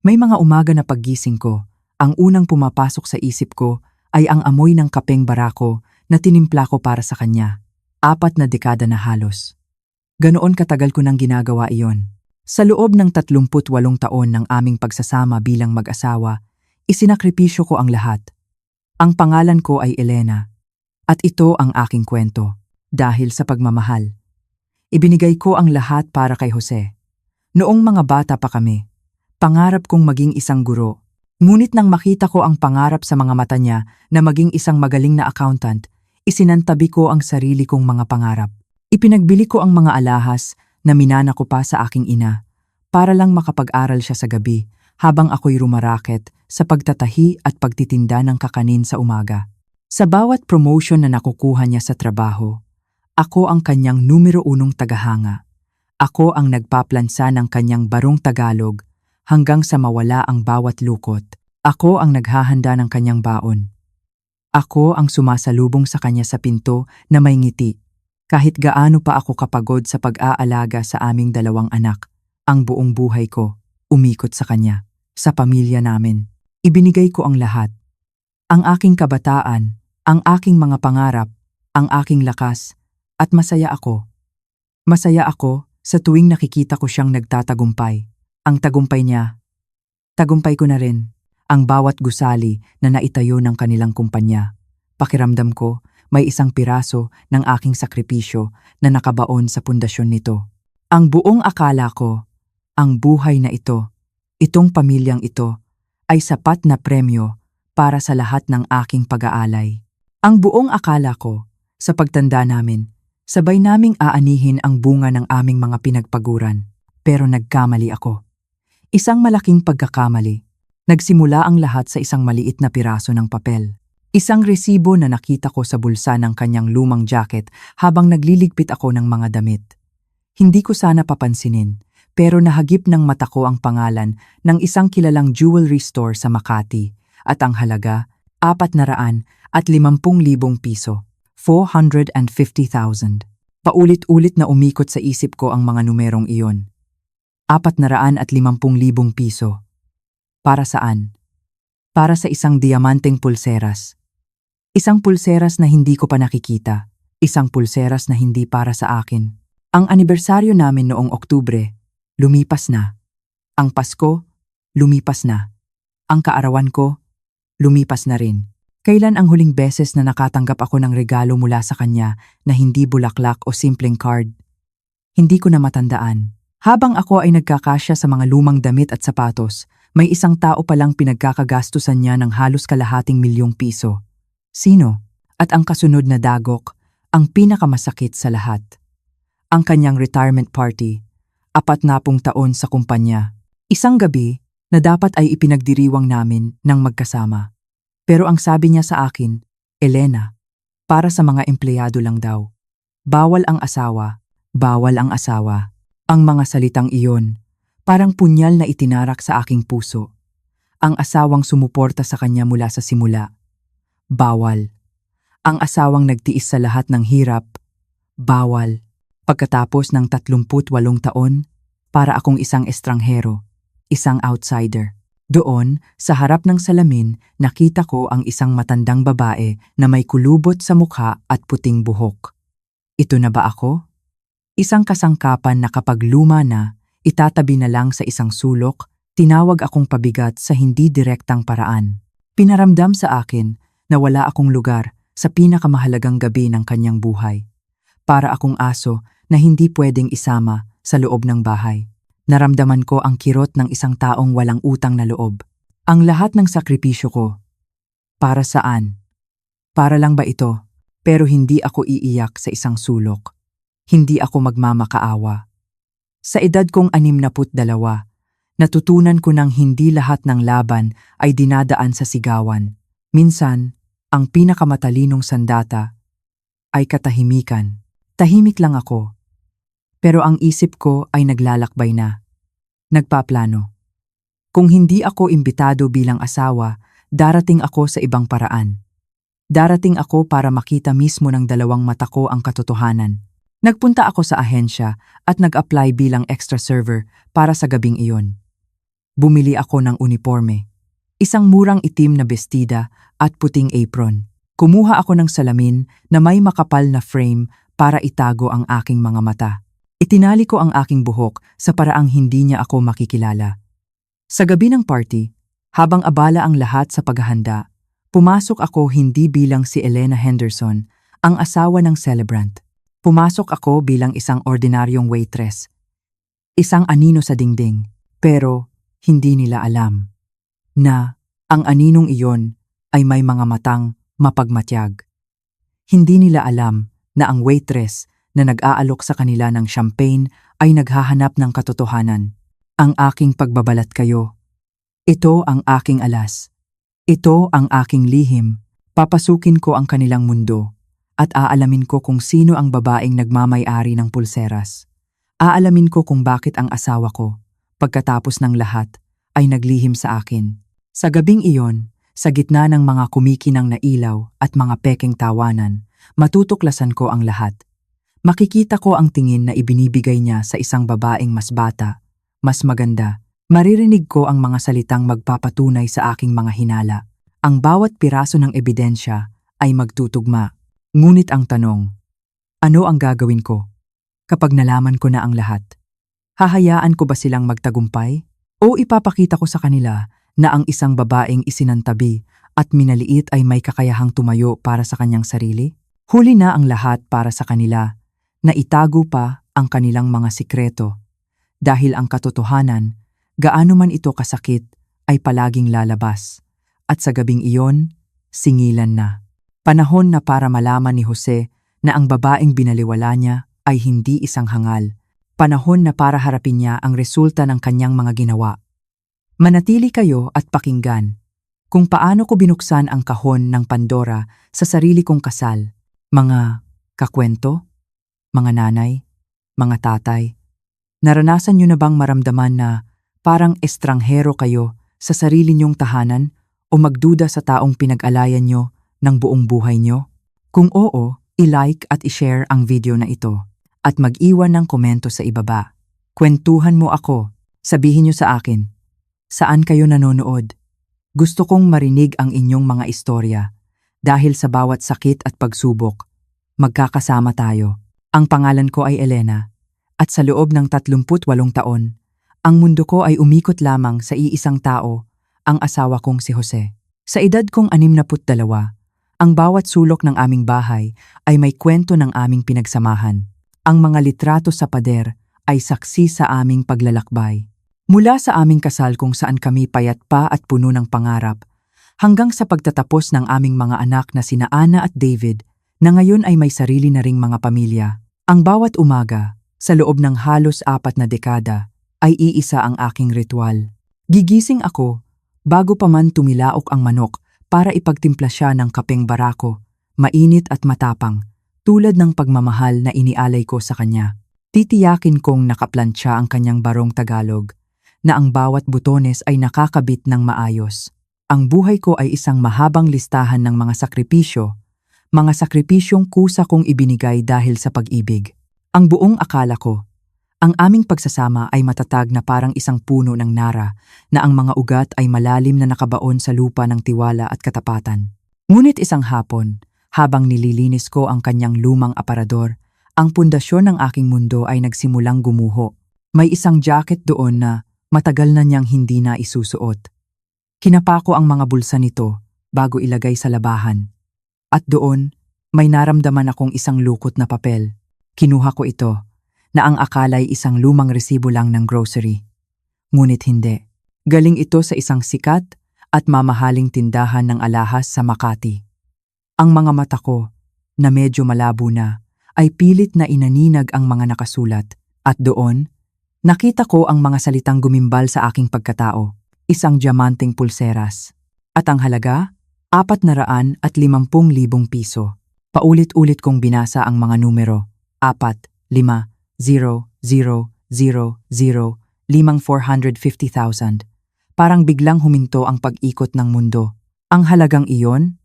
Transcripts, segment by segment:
May mga umaga na paggising ko, ang unang pumapasok sa isip ko ay ang amoy ng kapeng barako na tinimpla ko para sa kanya. 4 na dekada na halos. Ganoon katagal ko nang ginagawa iyon. Sa loob ng 38 taon ng aming pagsasama bilang mag-asawa, isinakripisyo ko ang lahat. Ang pangalan ko ay Elena. At ito ang aking kwento. Dahil sa pagmamahal. Ibinigay ko ang lahat para kay Jose. Noong mga bata pa kami, pangarap kong maging isang guro. Ngunit nang makita ko ang pangarap sa mga mata niya na maging isang magaling na accountant, isinantabi ko ang sarili kong mga pangarap. Ipinagbili ko ang mga alahas na minana ko pa sa aking ina para lang makapag-aral siya sa gabi habang ako'y rumaraket sa pagtatahi at pagtitinda ng kakanin sa umaga. Sa bawat promotion na nakukuha niya sa trabaho, ako ang kanyang numero 1 tagahanga. Ako ang nagpaplansa ng kanyang barong Tagalog hanggang sa mawala ang bawat lukot. Ako ang naghahanda ng kanyang baon. Ako ang sumasalubong sa kanya sa pinto na may ngiti. Kahit gaano pa ako kapagod sa pag-aalaga sa aming 2 anak, ang buong buhay ko umikot sa kanya, sa pamilya namin. Ibinigay ko ang lahat. Ang aking kabataan, ang aking mga pangarap, ang aking lakas, at masaya ako. Masaya ako sa tuwing nakikita ko siyang nagtatagumpay. Ang tagumpay niya, tagumpay ko na rin. Ang bawat gusali na naitayo ng kanilang kumpanya. Pakiramdam ko, may isang piraso ng aking sakripisyo na nakabaon sa pundasyon nito. Ang buong akala ko, ang buhay na ito, itong pamilyang ito, ay sapat na premyo para sa lahat ng aking pag-aalay. Ang buong akala ko, sa pagtanda namin, sabay naming aanihin ang bunga ng aming mga pinagpaguran. Pero nagkamali ako. Isang malaking pagkakamali. Nagsimula ang lahat sa isang maliit na piraso ng papel. Isang resibo na nakita ko sa bulsa ng kanyang lumang jacket habang nagliligpit ako ng mga damit. Hindi ko sana papansinin, pero nahagip ng mata ko ang pangalan ng isang kilalang jewelry store sa Makati at ang halaga, 450,000 piso. 450,000. Paulit-ulit na umikot sa isip ko ang mga numerong iyon. 450,000 piso. Para saan? Para sa isang diamanteng pulseras. Isang pulseras na hindi ko pa nakikita. Isang pulseras na hindi para sa akin. Ang anibersaryo namin noong Oktubre, lumipas na. Ang Pasko, lumipas na. Ang kaarawan ko, lumipas na rin. Kailan ang huling beses na nakatanggap ako ng regalo mula sa kanya na hindi bulaklak o simpleng card? Hindi ko na matandaan. Habang ako ay nagkakasya sa mga lumang damit at sapatos, may isang tao palang pinagkakagastusan niya ng halos kalahating milyong piso. Sino? At ang kasunod na dagok, ang pinakamasakit sa lahat. Ang kanyang retirement party, 40 taon sa kumpanya. Isang gabi na dapat ay ipinagdiriwang namin ng magkasama. Pero ang sabi niya sa akin, Elena, para sa mga empleyado lang daw. Bawal ang asawa, bawal ang asawa. Ang mga salitang iyon, parang punyal na itinarak sa aking puso. Ang asawang sumuporta sa kanya mula sa simula. Bawal. Ang asawang nagtiis sa lahat ng hirap. Bawal. Pagkatapos ng 38 taon, para akong isang estranghero, isang outsider. Doon, sa harap ng salamin, nakita ko ang isang matandang babae na may kulubot sa mukha at puting buhok. Ito na ba ako? Isang kasangkapan na kapag luma na, itatabi na lang sa isang sulok, tinawag akong pabigat sa hindi direktang paraan. Pinaramdam sa akin na wala akong lugar sa pinakamahalagang gabi ng kanyang buhay. Para akong aso na hindi pwedeng isama sa loob ng bahay. Naramdaman ko ang kirot ng isang taong walang utang na loob. Ang lahat ng sakripisyo ko. Para saan? Para lang ba ito? Pero hindi ako iiyak sa isang sulok. Hindi ako magmamakaawa. Sa edad kong 62, natutunan ko nang hindi lahat ng laban ay dinadaan sa sigawan. Minsan, ang pinakamatalinong sandata ay katahimikan. Tahimik lang ako. Pero ang isip ko ay naglalakbay na. Nagpaplano. Kung hindi ako imbitado bilang asawa, darating ako sa ibang paraan. Darating ako para makita mismo ng 2 mata ko ang katotohanan. Nagpunta ako sa ahensya at nag-apply bilang extra server para sa gabing iyon. Bumili ako ng uniforme. Isang murang itim na bestida at puting apron. Kumuha ako ng salamin na may makapal na frame para itago ang aking mga mata. Itinali ko ang aking buhok sa paraang hindi niya ako makikilala. Sa gabi ng party, habang abala ang lahat sa paghahanda, pumasok ako hindi bilang si Elena Henderson, ang asawa ng celebrant. Pumasok ako bilang isang ordinaryong waitress. Isang anino sa dingding, pero hindi nila alam na ang aninong iyon ay may mga matang mapagmatyag. Hindi nila alam na ang waitress na nag-aalok sa kanila ng champagne ay naghahanap ng katotohanan. Ang aking pagbabalat kayo. Ito ang aking alas. Ito ang aking lihim. Papasukin ko ang kanilang mundo at aalamin ko kung sino ang babaeng nagmamay-ari ng pulseras. Aalamin ko kung bakit ang asawa ko, pagkatapos ng lahat, ay naglihim sa akin. Sa gabing iyon, sa gitna ng mga kumikinang na ilaw at mga pekeng tawanan, matutuklasan ko ang lahat. Makikita ko ang tingin na ibinibigay niya sa isang babaeng mas bata, mas maganda. Maririnig ko ang mga salitang magpapatunay sa aking mga hinala. Ang bawat piraso ng ebidensya ay magtutugma. Ngunit ang tanong, ano ang gagawin ko kapag nalaman ko na ang lahat? Hahayaan ko ba silang magtagumpay? O ipapakita ko sa kanila na ang isang babaeng isinantabi at minaliit ay may kakayahang tumayo para sa kanyang sarili? Huli na ang lahat para sa kanila, na itago pa ang kanilang mga sikreto. Dahil ang katotohanan, gaano man ito kasakit, ay palaging lalabas. At sa gabing iyon, singilan na. Panahon na para malaman ni Jose na ang babaeng binaliwala niya ay hindi isang hangal. Panahon na para harapin niya ang resulta ng kanyang mga ginawa. Manatili kayo at pakinggan kung paano ko binuksan ang kahon ng Pandora sa sarili kong kasal. Mga kakwento, mga nanay, mga tatay, naranasan niyo na bang maramdaman na parang estranghero kayo sa sarili niyong tahanan o magduda sa taong pinag-alayan niyo ng buong buhay niyo? Kung oo, i-like at i-share ang video na ito at mag-iwan ng komento sa ibaba. Kwentuhan mo ako, sabihin niyo sa akin. Saan kayo nanonood? Gusto kong marinig ang inyong mga istorya dahil sa bawat sakit at pagsubok, magkakasama tayo. Ang pangalan ko ay Elena at sa loob ng 38 taon, ang mundo ko ay umikot lamang sa iisang tao, ang asawa kong si Jose. Sa edad kong 62, ang bawat sulok ng aming bahay ay may kwento ng aming pinagsamahan. Ang mga litrato sa pader ay saksi sa aming paglalakbay. Mula sa aming kasal kung saan kami payat pa at puno ng pangarap, hanggang sa pagtatapos ng aming mga anak na sina Ana at David, na ngayon ay may sarili na ring mga pamilya. Ang bawat umaga, sa loob ng halos 4 na dekada, ay iisa ang aking ritual. Gigising ako, bago pa man tumilaok ang manok, para ipagtimpla siya ng kapeng barako, mainit at matapang, tulad ng pagmamahal na inialay ko sa kanya. Titiyakin kong nakaplantsa ang kanyang barong Tagalog, na ang bawat butones ay nakakabit ng maayos. Ang buhay ko ay isang mahabang listahan ng mga sakripisyong kusa kong ibinigay dahil sa pag-ibig. Ang buong akala ko, ang aming pagsasama ay matatag na parang isang puno ng nara na ang mga ugat ay malalim na nakabaon sa lupa ng tiwala at katapatan. Ngunit isang hapon, habang nililinis ko ang kanyang lumang aparador, ang pundasyon ng aking mundo ay nagsimulang gumuho. May isang jacket doon na matagal na niyang hindi na isusuot. Kinapa ko ang mga bulsa nito bago ilagay sa labahan. At doon, may naramdaman akong isang lukot na papel. Kinuha ko ito, na ang akala'y isang lumang resibo lang ng grocery. Ngunit hindi. Galing ito sa isang sikat at mamahaling tindahan ng alahas sa Makati. Ang mga mata ko, na medyo malabo na, ay pilit na inaninag ang mga nakasulat. At doon, nakita ko ang mga salitang gumimbal sa aking pagkatao, isang diamanteng pulseras. At ang halaga, 450,000 piso. Paulit-ulit kong binasa ang mga numero, 4, 5, 0, 0, 0, 0, 450,000. Parang biglang huminto ang pag-ikot ng mundo. Ang halagang iyon,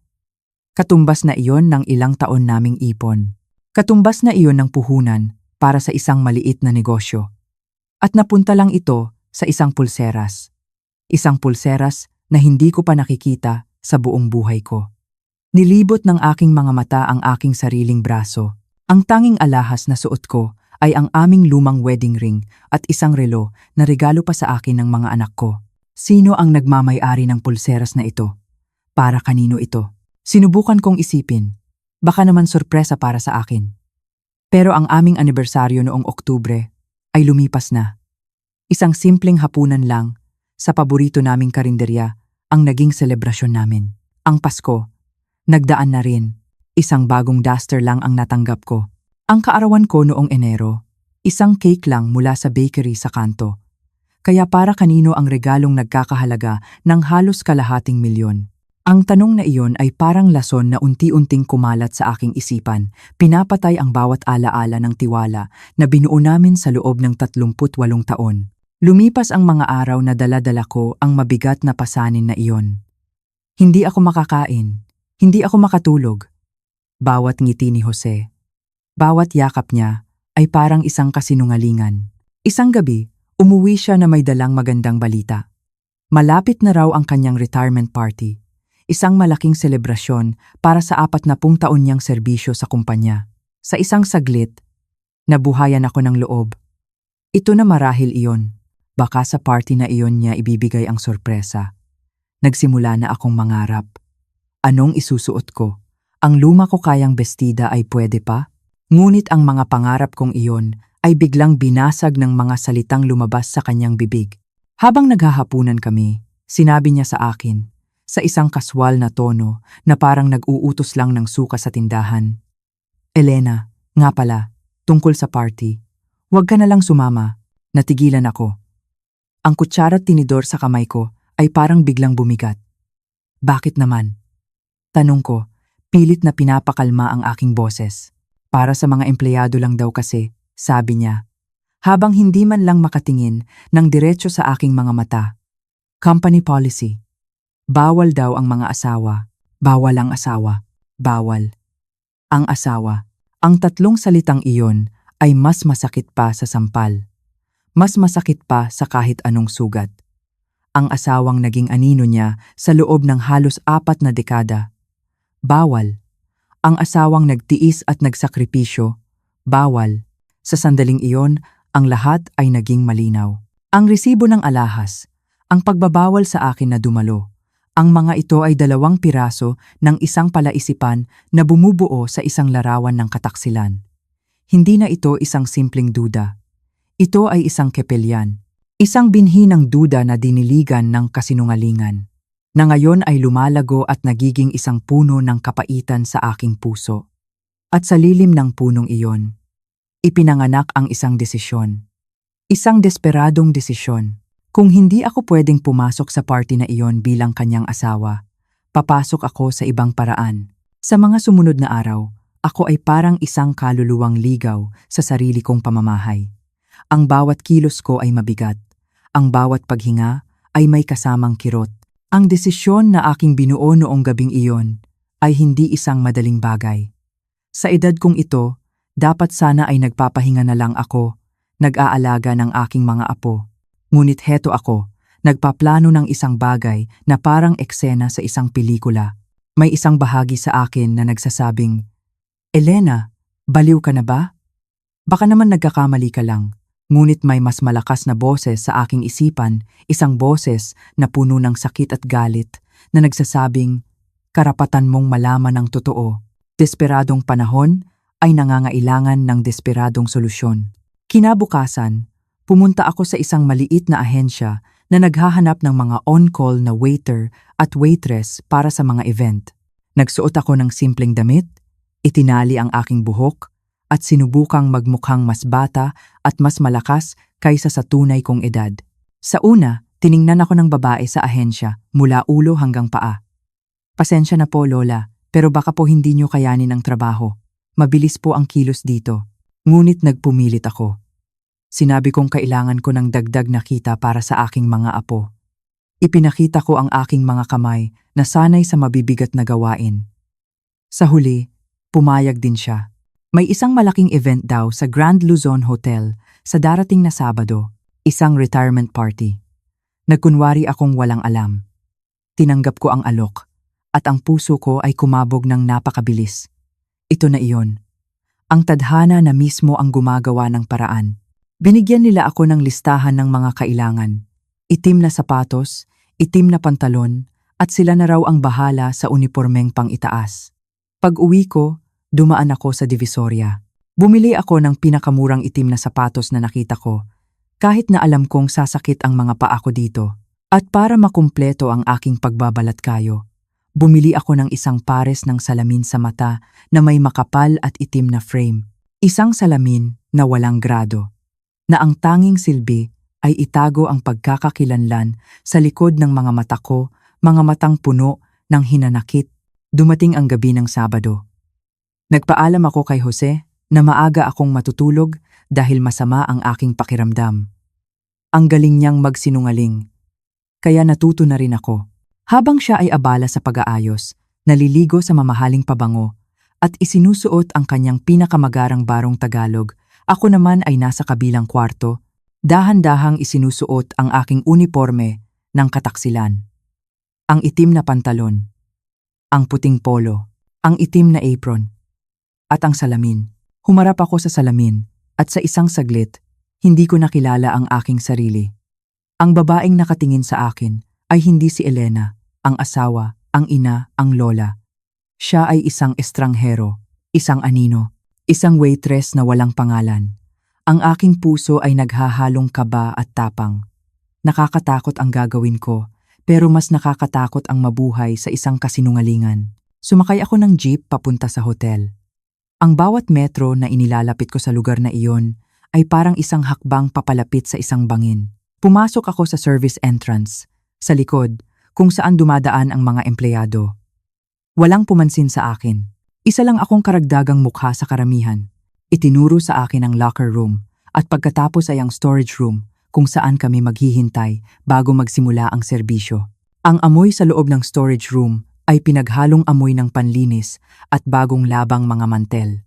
katumbas na iyon ng ilang taon naming ipon. Katumbas na iyon ng puhunan para sa isang maliit na negosyo. At napunta lang ito sa isang pulseras. Isang pulseras na hindi ko pa nakikita sa buong buhay ko. Nilibot ng aking mga mata ang aking sariling braso. Ang tanging alahas na suot ko ay ang aming lumang wedding ring at isang relo na regalo pa sa akin ng mga anak ko. Sino ang nagmamay-ari ng pulseras na ito? Para kanino ito? Sinubukan kong isipin. Baka naman sorpresa para sa akin. Pero ang aming anibersaryo noong Oktubre ay lumipas na. Isang simpleng hapunan lang sa paborito naming karinderya ang naging selebrasyon namin. Ang Pasko, nagdaan na rin. Isang bagong duster lang ang natanggap ko. Ang kaarawan ko noong Enero, isang cake lang mula sa bakery sa kanto. Kaya para kanino ang regalong nagkakahalaga ng halos kalahating milyon? Ang tanong na iyon ay parang lason na unti-unting kumalat sa aking isipan. Pinapatay ang bawat alaala ng tiwala na binuo namin sa loob ng 38 taon. Lumipas ang mga araw na dala-dala ko ang mabigat na pasanin na iyon. Hindi ako makakain. Hindi ako makatulog. Bawat ngiti ni Jose, bawat yakap niya ay parang isang kasinungalingan. Isang gabi, umuwi siya na may dalang magandang balita. Malapit na raw ang kanyang retirement party. Isang malaking selebrasyon para sa 40 taon niyang serbisyo sa kumpanya. Sa isang saglit, nabuhayan ako ng loob. Ito na marahil iyon. Baka sa party na iyon niya ibibigay ang sorpresa. Nagsimula na akong mangarap. Anong isusuot ko? Ang luma ko kayang bestida ay pwede pa? Ngunit ang mga pangarap kong iyon ay biglang binasag ng mga salitang lumabas sa kanyang bibig. Habang naghahapunan kami, sinabi niya sa akin, sa isang kaswal na tono na parang nag-uutos lang ng suka sa tindahan. Elena, nga pala, tungkol sa party, huwag ka na lang sumama. Natigilan ako. Ang kutsara at tinidor sa kamay ko ay parang biglang bumigat. Bakit naman? Tanong ko, pilit na pinapakalma ang aking boses. Para sa mga empleyado lang daw kasi, sabi niya. Habang hindi man lang makatingin ng diretso sa aking mga mata. Company policy. Bawal daw ang mga asawa. Bawal ang asawa. Bawal. Ang asawa. Ang tatlong salitang iyon ay mas masakit pa sa sampal. Mas masakit pa sa kahit anong sugat. Ang asawang naging anino niya sa loob ng halos 4 na dekada. Bawal. Ang asawang nagtiis at nagsakripisyo. Bawal. Sa sandaling iyon, ang lahat ay naging malinaw. Ang resibo ng alahas, ang pagbabawal sa akin na dumalo. Ang mga ito ay 2 piraso ng isang palaisipan na bumubuo sa isang larawan ng kataksilan. Hindi na ito isang simpleng duda. Ito ay isang kepelyan. Isang binhi ng duda na diniligan ng kasinungalingan. Na ngayon ay lumalago at nagiging isang puno ng kapaitan sa aking puso. At sa lilim ng punong iyon, ipinanganak ang isang desisyon. Isang desperadong desisyon. Kung hindi ako pwedeng pumasok sa party na iyon bilang kanyang asawa, papasok ako sa ibang paraan. Sa mga sumunod na araw, ako ay parang isang kaluluwang ligaw sa sarili kong pamamahay. Ang bawat kilos ko ay mabigat. Ang bawat paghinga ay may kasamang kirot. Ang desisyon na aking binuo noong gabing iyon ay hindi isang madaling bagay. Sa edad kong ito, dapat sana ay nagpapahinga na lang ako, nag-aalaga ng aking mga apo. Ngunit heto ako, nagpaplano ng isang bagay na parang eksena sa isang pelikula. May isang bahagi sa akin na nagsasabing, Elena, baliw ka na ba? Baka naman nagkakamali ka lang. Ngunit may mas malakas na boses sa aking isipan, isang boses na puno ng sakit at galit, na nagsasabing, karapatan mong malaman ang totoo. Desperadong panahon ay nangangailangan ng desperadong solusyon. Kinabukasan, pumunta ako sa isang maliit na ahensya na naghahanap ng mga on-call na waiter at waitress para sa mga event. Nagsuot ako ng simpleng damit, itinali ang aking buhok, at sinubukang magmukhang mas bata at mas malakas kaysa sa tunay kong edad. Sa una, tiningnan ako ng babae sa ahensya mula ulo hanggang paa. Pasensya na po, Lola, pero baka po hindi niyo kayanin ang trabaho. Mabilis po ang kilos dito. Ngunit nagpumilit ako. Sinabi kong kailangan ko ng dagdag na kita para sa aking mga apo. Ipinakita ko ang aking mga kamay na sanay sa mabibigat na gawain. Sa huli, pumayag din siya. May isang malaking event daw sa Grand Luzon Hotel sa darating na Sabado, isang retirement party. Nagkunwari akong walang alam. Tinanggap ko ang alok, at ang puso ko ay kumabog ng napakabilis. Ito na iyon. Ang tadhana na mismo ang gumagawa ng paraan. Binigyan nila ako ng listahan ng mga kailangan. Itim na sapatos, itim na pantalon, at sila na raw ang bahala sa unipormeng pang-itaas. Pag-uwi ko, dumaan ako sa Divisoria. Bumili ako ng pinakamurang itim na sapatos na nakita ko, kahit na alam kong sasakit ang mga paa ko dito. At para makumpleto ang aking pagbabalat kayo, bumili ako ng isang pares ng salamin sa mata na may makapal at itim na frame. Isang salamin na walang grado, na ang tanging silbi ay itago ang pagkakakilanlan sa likod ng mga mata ko, mga matang puno ng hinanakit. Dumating ang gabi ng Sabado. Nagpaalam ako kay Jose na maaga akong matutulog dahil masama ang aking pakiramdam. Ang galing niyang magsinungaling. Kaya natuto na rin ako. Habang siya ay abala sa pag-aayos, naliligo sa mamahaling pabango, at isinusuot ang kanyang pinakamagarang barong Tagalog, ako naman ay nasa kabilang kwarto, dahan-dahang isinusuot ang aking uniporme ng kataksilan. Ang itim na pantalon, ang puting polo, ang itim na apron, at ang salamin. Humarap ako sa salamin, at sa isang saglit, hindi ko nakilala ang aking sarili. Ang babaeng nakatingin sa akin ay hindi si Elena, ang asawa, ang ina, ang lola. Siya ay isang estranghero, isang anino, isang waitress na walang pangalan. Ang aking puso ay naghahalong kaba at tapang. Nakakatakot ang gagawin ko, pero mas nakakatakot ang mabuhay sa isang kasinungalingan. Sumakay ako ng jeep papunta sa hotel. Ang bawat metro na inilalapit ko sa lugar na iyon ay parang isang hakbang papalapit sa isang bangin. Pumasok ako sa service entrance, sa likod, kung saan dumadaan ang mga empleyado. Walang pumansin sa akin. Isa lang akong karagdagang mukha sa karamihan. Itinuro sa akin ang locker room, at pagkatapos ay ang storage room, kung saan kami maghihintay bago magsimula ang serbisyo. Ang amoy sa loob ng storage room ay pinaghalong amoy ng panlinis at bagong labang mga mantel.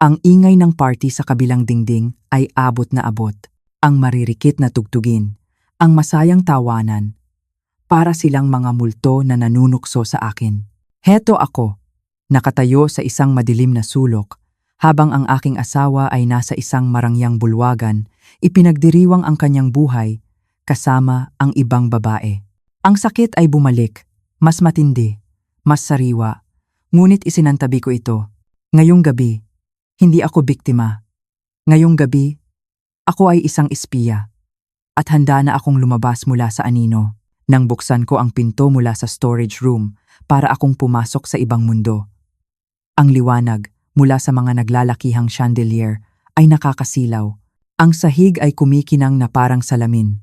Ang ingay ng party sa kabilang dingding ay abot na abot. Ang maririkit na tugtugin, ang masayang tawanan, para silang mga multo na nanunukso sa akin. Heto ako, nakatayo sa isang madilim na sulok, habang ang aking asawa ay nasa isang marangyang bulwagan, ipinagdiriwang ang kanyang buhay, kasama ang ibang babae. Ang sakit ay bumalik, mas matindi, mas sariwa, ngunit isinantabi ko ito. Ngayong gabi, hindi ako biktima. Ngayong gabi, ako ay isang espiya, at handa na akong lumabas mula sa anino nang buksan ko ang pinto mula sa storage room para akong pumasok sa ibang mundo. Ang liwanag mula sa mga naglalakihang chandelier ay nakakasilaw. Ang sahig ay kumikinang na parang salamin.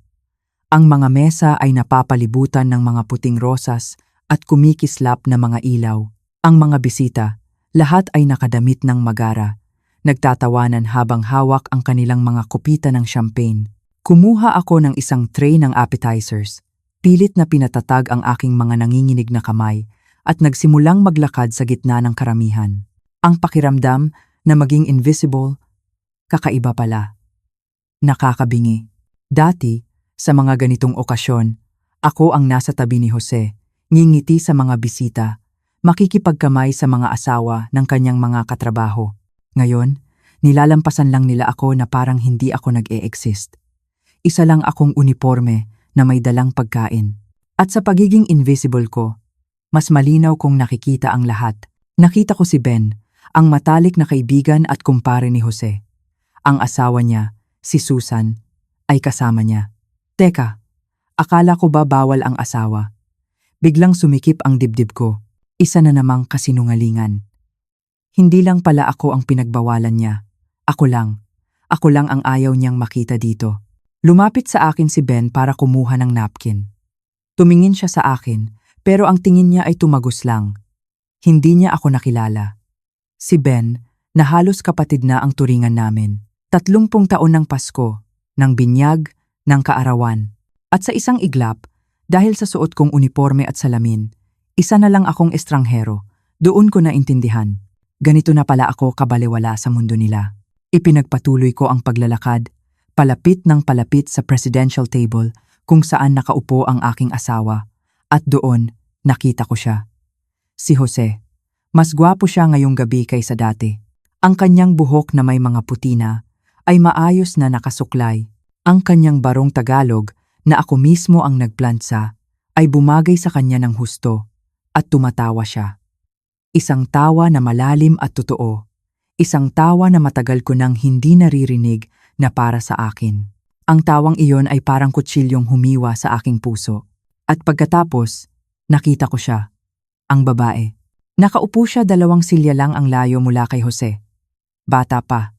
Ang mga mesa ay napapalibutan ng mga puting rosas at kumikislap na mga ilaw. Ang mga bisita, lahat ay nakadamit ng magara. Nagtatawanan habang hawak ang kanilang mga kupita ng champagne. Kumuha ako ng isang tray ng appetizers. Pilit na pinatatag ang aking mga nanginginig na kamay at nagsimulang maglakad sa gitna ng karamihan. Ang pakiramdam na maging invisible, kakaiba pala. Nakakabingi. Dati, sa mga ganitong okasyon, ako ang nasa tabi ni Jose, ngingiti sa mga bisita, makikipagkamay sa mga asawa ng kanyang mga katrabaho. Ngayon, nilalampasan lang nila ako na parang hindi ako nag-e-exist. Isa lang akong uniforme na may dalang pagkain. At sa pagiging invisible ko, mas malinaw kong nakikita ang lahat. Nakita ko si Ben, ang matalik na kaibigan at kumpare ni Jose. Ang asawa niya, si Susan, ay kasama niya. Teka, akala ko ba bawal ang asawa? Biglang sumikip ang dibdib ko. Isa na namang kasinungalingan. Hindi lang pala ako ang pinagbawalan niya. Ako lang. Ako lang ang ayaw niyang makita dito. Lumapit sa akin si Ben para kumuha ng napkin. Tumingin siya sa akin, pero ang tingin niya ay tumagos lang. Hindi niya ako nakilala. Si Ben, na halos kapatid na ang turingan namin. 30 taon ng Pasko, ng binyag, ng kaarawan. At sa isang iglap, dahil sa suot kong uniforme at salamin, isa na lang akong estranghero. Doon ko naintindihan. Ganito na pala ako kabalewala sa mundo nila. Ipinagpatuloy ko ang paglalakad, palapit ng palapit sa presidential table kung saan nakaupo ang aking asawa, at doon nakita ko siya. Si Jose. Mas gwapo siya ngayong gabi kaysa dati. Ang kanyang buhok na may mga putina ay maayos na nakasuklay. Ang kanyang barong Tagalog na ako mismo ang nagplantsa ay bumagay sa kanya ng husto at tumatawa siya. Isang tawa na malalim at totoo. Isang tawa na matagal ko nang hindi naririnig na para sa akin. Ang tawang iyon ay parang kutsilyong humiwa sa aking puso. At pagkatapos, nakita ko siya, ang babae. Nakaupo siya 2 silya lang ang layo mula kay Jose. Bata pa,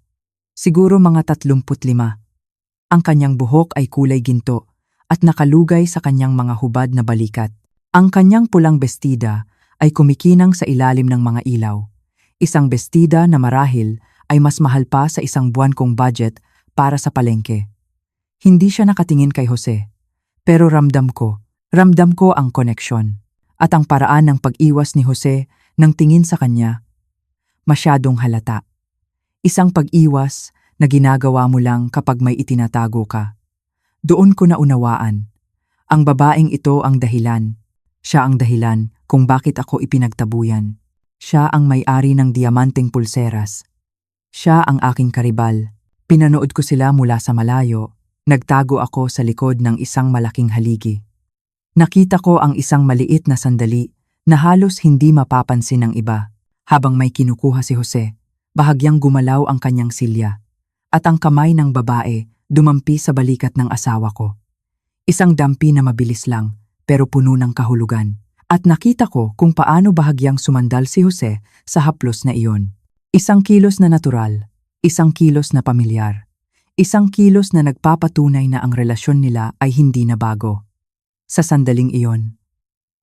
siguro mga 35. Ang kanyang buhok ay kulay ginto at nakalugay sa kanyang mga hubad na balikat. Ang kanyang pulang bestida ay kumikinang sa ilalim ng mga ilaw. Isang bestida na marahil ay mas mahal pa sa isang buwan kong budget para sa palengke. Hindi siya nakatingin kay Jose, pero ramdam ko ang koneksyon. At ang paraan ng pag-iwas ni Jose ng tingin sa kanya, masyadong halata. Isang pag-iwas na ginagawa mo lang kapag may itinatago ka. Doon ko naunawaan. Ang babaeng ito ang dahilan. Siya ang dahilan kung bakit ako ipinagtabuyan. Siya ang may-ari ng diamanteng pulseras. Siya ang aking karibal. Pinanood ko sila mula sa malayo. Nagtago ako sa likod ng isang malaking haligi. Nakita ko ang isang maliit na sandali na halos hindi mapapansin ng iba. Habang may kinukuha si Jose, bahagyang gumalaw ang kanyang silya. At ang kamay ng babae dumampi sa balikat ng asawa ko. Isang dampi na mabilis lang, pero puno ng kahulugan. At nakita ko kung paano bahagyang sumandal si Jose sa haplos na iyon. Isang kilos na natural, isang kilos na pamilyar. Isang kilos na nagpapatunay na ang relasyon nila ay hindi na bago. Sa sandaling iyon,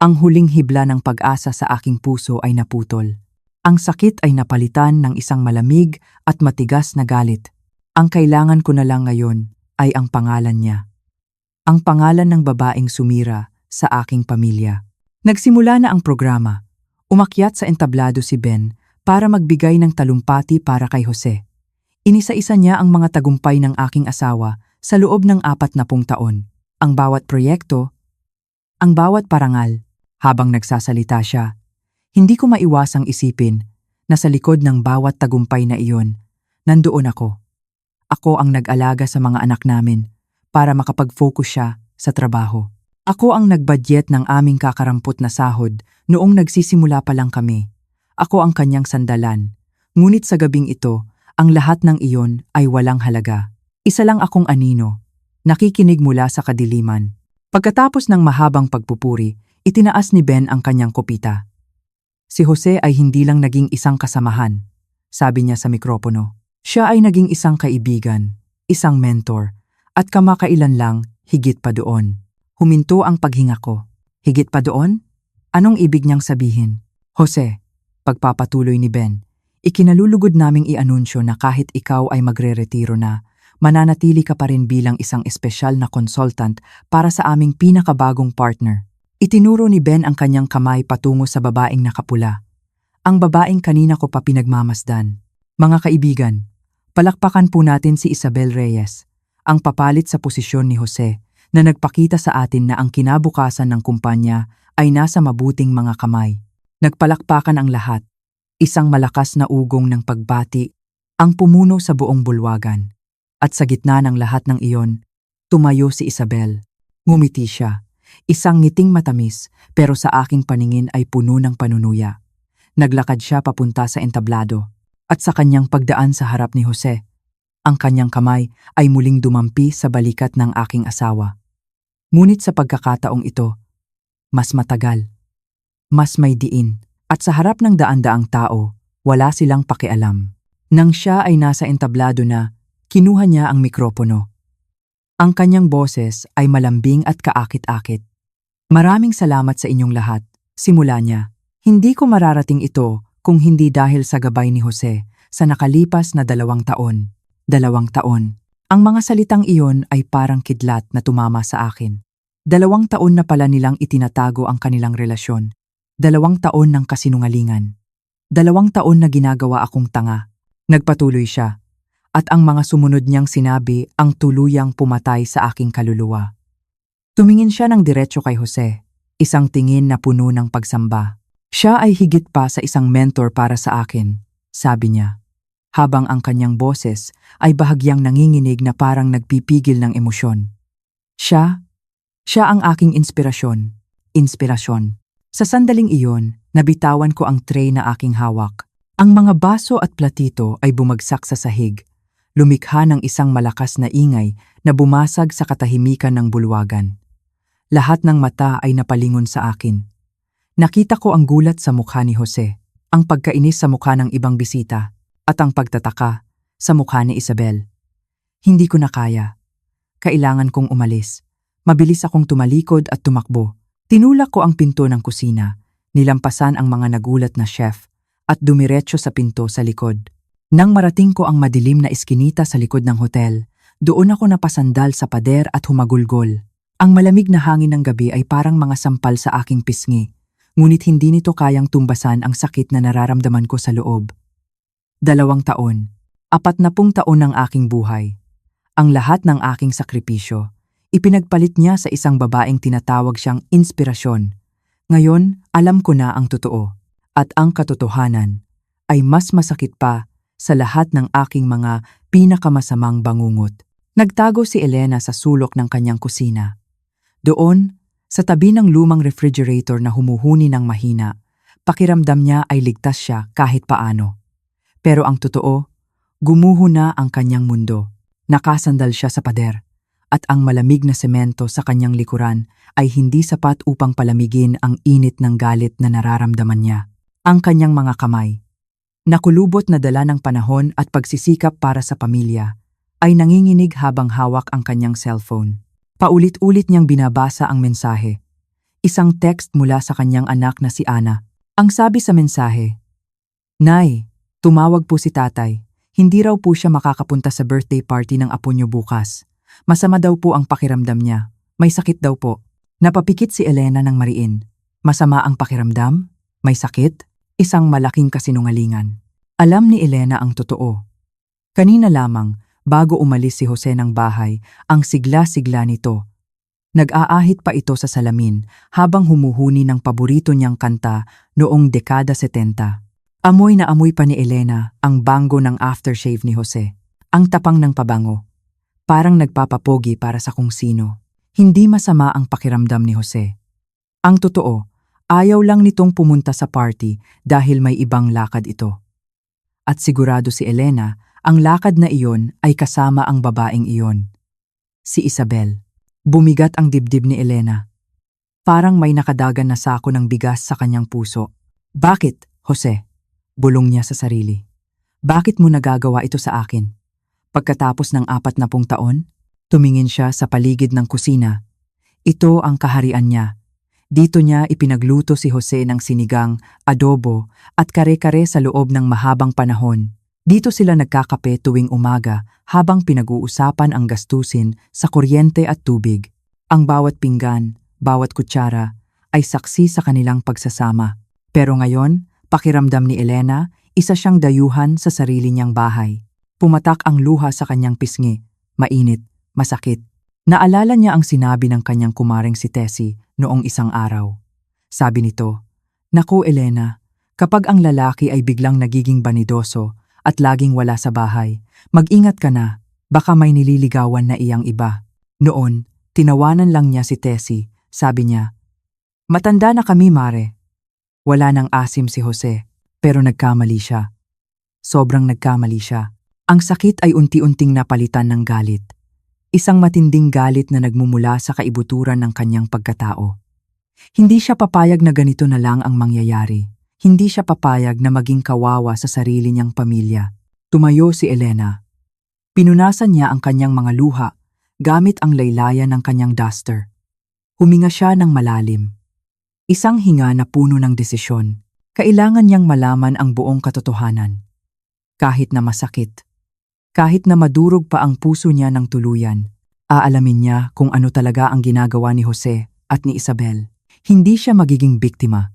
ang huling hibla ng pag-asa sa aking puso ay naputol. Ang sakit ay napalitan ng isang malamig at matigas na galit. Ang kailangan ko na lang ngayon ay ang pangalan niya. Ang pangalan ng babaeng sumira sa aking pamilya. Nagsimula na ang programa. Umakyat sa entablado si Ben para magbigay ng talumpati para kay Jose. Inisa-isa niya ang mga tagumpay ng aking asawa sa loob ng 40 taon. Ang bawat proyekto, ang bawat parangal. Habang nagsasalita siya, hindi ko maiwasang isipin na sa likod ng bawat tagumpay na iyon, nandoon ako. Ako ang nag-alaga sa mga anak namin para makapag-focus siya sa trabaho. Ako ang nag-budget ng aming kakarampot na sahod noong nagsisimula pa lang kami. Ako ang kanyang sandalan. Ngunit sa gabing ito, ang lahat ng iyon ay walang halaga. Isa lang akong anino, nakikinig mula sa kadiliman. Pagkatapos ng mahabang pagpupuri, itinaas ni Ben ang kanyang kopita. Si Jose ay hindi lang naging isang kasamahan, sabi niya sa mikropono. Siya ay naging isang kaibigan, isang mentor, at kamakailan lang, higit pa doon. Huminto ang paghinga ko. Higit pa doon? Anong ibig niyang sabihin? Jose, pagpapatuloy ni Ben, ikinalulugod naming i-anunsyo na kahit ikaw ay magre-retiro na, mananatili ka pa rin bilang isang espesyal na consultant para sa aming pinakabagong partner. Itinuro ni Ben ang kanyang kamay patungo sa babaeng nakapula. Ang babaeng kanina ko pa pinagmamasdan. Mga kaibigan, palakpakan po natin si Isabel Reyes, ang papalit sa posisyon ni Jose, na nagpakita sa atin na ang kinabukasan ng kumpanya ay nasa mabuting mga kamay. Nagpalakpakan ang lahat. Isang malakas na ugong ng pagbati ang pumuno sa buong bulwagan. At sa gitna ng lahat ng iyon, tumayo si Isabel. Ngumiti siya. Isang ngiting matamis, pero sa aking paningin ay puno ng panunuya. Naglakad siya papunta sa entablado. At sa kanyang pagdaan sa harap ni Jose, ang kanyang kamay ay muling dumampi sa balikat ng aking asawa. Ngunit sa pagkakataong ito, mas matagal, mas may diin. At sa harap ng daan-daang tao, wala silang pakialam. Nang siya ay nasa entablado na, kinuha niya ang mikropono. Ang kanyang boses ay malambing at kaakit-akit. Maraming salamat sa inyong lahat, simula niya. Hindi ko mararating ito kung hindi dahil sa gabay ni Jose sa nakalipas na 2 taon. 2 taon. Ang mga salitang iyon ay parang kidlat na tumama sa akin. 2 taon na pala nilang itinatago ang kanilang relasyon. 2 taon ng kasinungalingan. 2 taon na ginagawa akong tanga. Nagpatuloy siya. At ang mga sumunod niyang sinabi ang tuluyang pumatay sa aking kaluluwa. Tumingin siya ng diretso kay Jose, isang tingin na puno ng pagsamba. Siya ay higit pa sa isang mentor para sa akin, sabi niya. Habang ang kanyang boses ay bahagyang nanginginig na parang nagpipigil ng emosyon. Siya ang aking inspirasyon. Inspirasyon. Sa sandaling iyon, nabitawan ko ang tray na aking hawak. Ang mga baso at platito ay bumagsak sa sahig, lumikha ng isang malakas na ingay na bumasag sa katahimikan ng bulwagan. Lahat ng mata ay napalingon sa akin. Nakita ko ang gulat sa mukha ni Jose, ang pagkainis sa mukha ng ibang bisita, at ang pagtataka sa mukha ni Isabel. Hindi ko na kaya. Kailangan kong umalis. Mabilis akong tumalikod at tumakbo. Tinulak ko ang pinto ng kusina, nilampasan ang mga nagulat na chef, at dumiretso sa pinto sa likod. Nang marating ko ang madilim na iskinita sa likod ng hotel, doon ako napasandal sa pader at humagulgol. Ang malamig na hangin ng gabi ay parang mga sampal sa aking pisngi, ngunit hindi nito kayang tumbasan ang sakit na nararamdaman ko sa loob. 2 taon, 40 taon ng aking buhay. Ang lahat ng aking sakripisyo, ipinagpalit niya sa isang babaeng tinatawag siyang inspirasyon. Ngayon, alam ko na ang totoo. At ang katotohanan ay mas masakit pa sa lahat ng aking mga pinakamasamang bangungot. Nagtago si Elena sa sulok ng kanyang kusina. Doon, sa tabi ng lumang refrigerator na humuhuni ng mahina, pakiramdam niya ay ligtas siya kahit paano. Pero ang totoo, gumuho na ang kanyang mundo. Nakasandal siya sa pader, at ang malamig na semento sa kanyang likuran ay hindi sapat upang palamigin ang init ng galit na nararamdaman niya. Ang kanyang mga kamay, nakulubot na dala ng panahon at pagsisikap para sa pamilya, ay nanginginig habang hawak ang kanyang cellphone. Paulit-ulit niyang binabasa ang mensahe. Isang text mula sa kanyang anak na si Ana. Ang sabi sa mensahe, "Nay, tumawag po si tatay. Hindi raw po siya makakapunta sa birthday party ng apo niyo bukas. Masama daw po ang pakiramdam niya. May sakit daw po." Napapikit si Elena ng mariin. Masama ang pakiramdam? May sakit? Isang malaking kasinungalingan. Alam ni Elena ang totoo. Kanina lamang, bago umalis si Jose ng bahay, ang sigla-sigla nito. Nag-aahit pa ito sa salamin habang humuhuni ng paborito niyang kanta noong dekada 70. Amoy na amoy pa ni Elena ang bango ng aftershave ni Jose. Ang tapang ng pabango. Parang nagpapapogi para sa kung sino. Hindi masama ang pakiramdam ni Jose. Ang totoo, ayaw lang nitong pumunta sa party dahil may ibang lakad ito. At sigurado si Elena, ang lakad na iyon ay kasama ang babaeng iyon. Si Isabel. Bumigat ang dibdib ni Elena. Parang may nakadagan na sako ng bigas sa kanyang puso. "Bakit, Jose?" Bulong niya sa sarili. "Bakit mo nagagawa ito sa akin?" Pagkatapos ng 40 taon, tumingin siya sa paligid ng kusina. Ito ang kaharian niya. Dito niya ipinagluto si Jose ng sinigang, adobo at kare-kare sa loob ng mahabang panahon. Dito sila nagkakape tuwing umaga habang pinag-uusapan ang gastusin sa kuryente at tubig. Ang bawat pinggan, bawat kutsara ay saksi sa kanilang pagsasama. Pero ngayon, pakiramdam ni Elena, isa siyang dayuhan sa sarili niyang bahay. Pumatak ang luha sa kanyang pisngi, mainit, masakit. Naalala niya ang sinabi ng kanyang kumaring si Tessie noong isang araw. Sabi nito, "Naku Elena, kapag ang lalaki ay biglang nagiging banidoso at laging wala sa bahay, mag-ingat ka na, baka may nililigawan na iyang iba." Noon, tinawanan lang niya si Tessie, sabi niya, "Matanda na kami, Mare." Wala nang asim si Jose, pero nagkamali siya. Sobrang nagkamali siya. Ang sakit ay unti-unting napalitan ng galit. Isang matinding galit na nagmumula sa kaibuturan ng kanyang pagkatao. Hindi siya papayag na ganito na lang ang mangyayari. Hindi siya papayag na maging kawawa sa sarili niyang pamilya. Tumayo si Elena. Pinunasan niya ang kanyang mga luha gamit ang laylayan ng kanyang duster. Huminga siya ng malalim. Isang hinga na puno ng desisyon. Kailangan niyang malaman ang buong katotohanan. Kahit na masakit. Kahit na madurog pa ang puso niya ng tuluyan, aalamin niya kung ano talaga ang ginagawa ni Jose at ni Isabel. Hindi siya magiging biktima.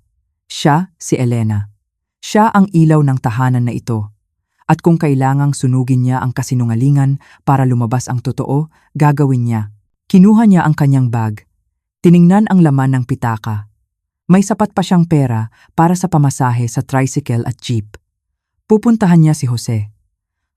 Siya si Elena. Siya ang ilaw ng tahanan na ito. At kung kailangang sunugin niya ang kasinungalingan para lumabas ang totoo, gagawin niya. Kinuha niya ang kanyang bag, Tiningnan ang laman ng pitaka. May sapat pa siyang pera para sa pamasahe sa tricycle at jeep. Pupuntahan niya si Jose.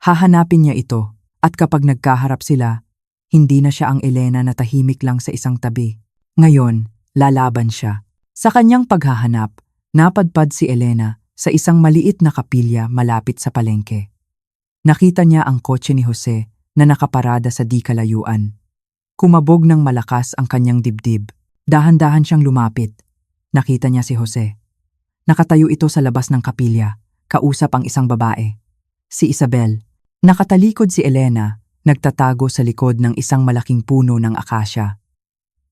Hahanapin niya ito at kapag nagkaharap sila, hindi na siya ang Elena na tahimik lang sa isang tabi. Ngayon, lalaban siya. Sa kanyang paghahanap, napadpad si Elena sa isang maliit na kapilya malapit sa palengke. Nakita niya ang kotse ni Jose na nakaparada sa di kalayuan. Kumabog ng malakas ang kanyang dibdib. Dahan-dahan siyang lumapit. Nakita niya si Jose. Nakatayo ito sa labas ng kapilya, kausap ang isang babae. Si Isabel. Nakatalikod si Elena, nagtatago sa likod ng isang malaking puno ng akasya.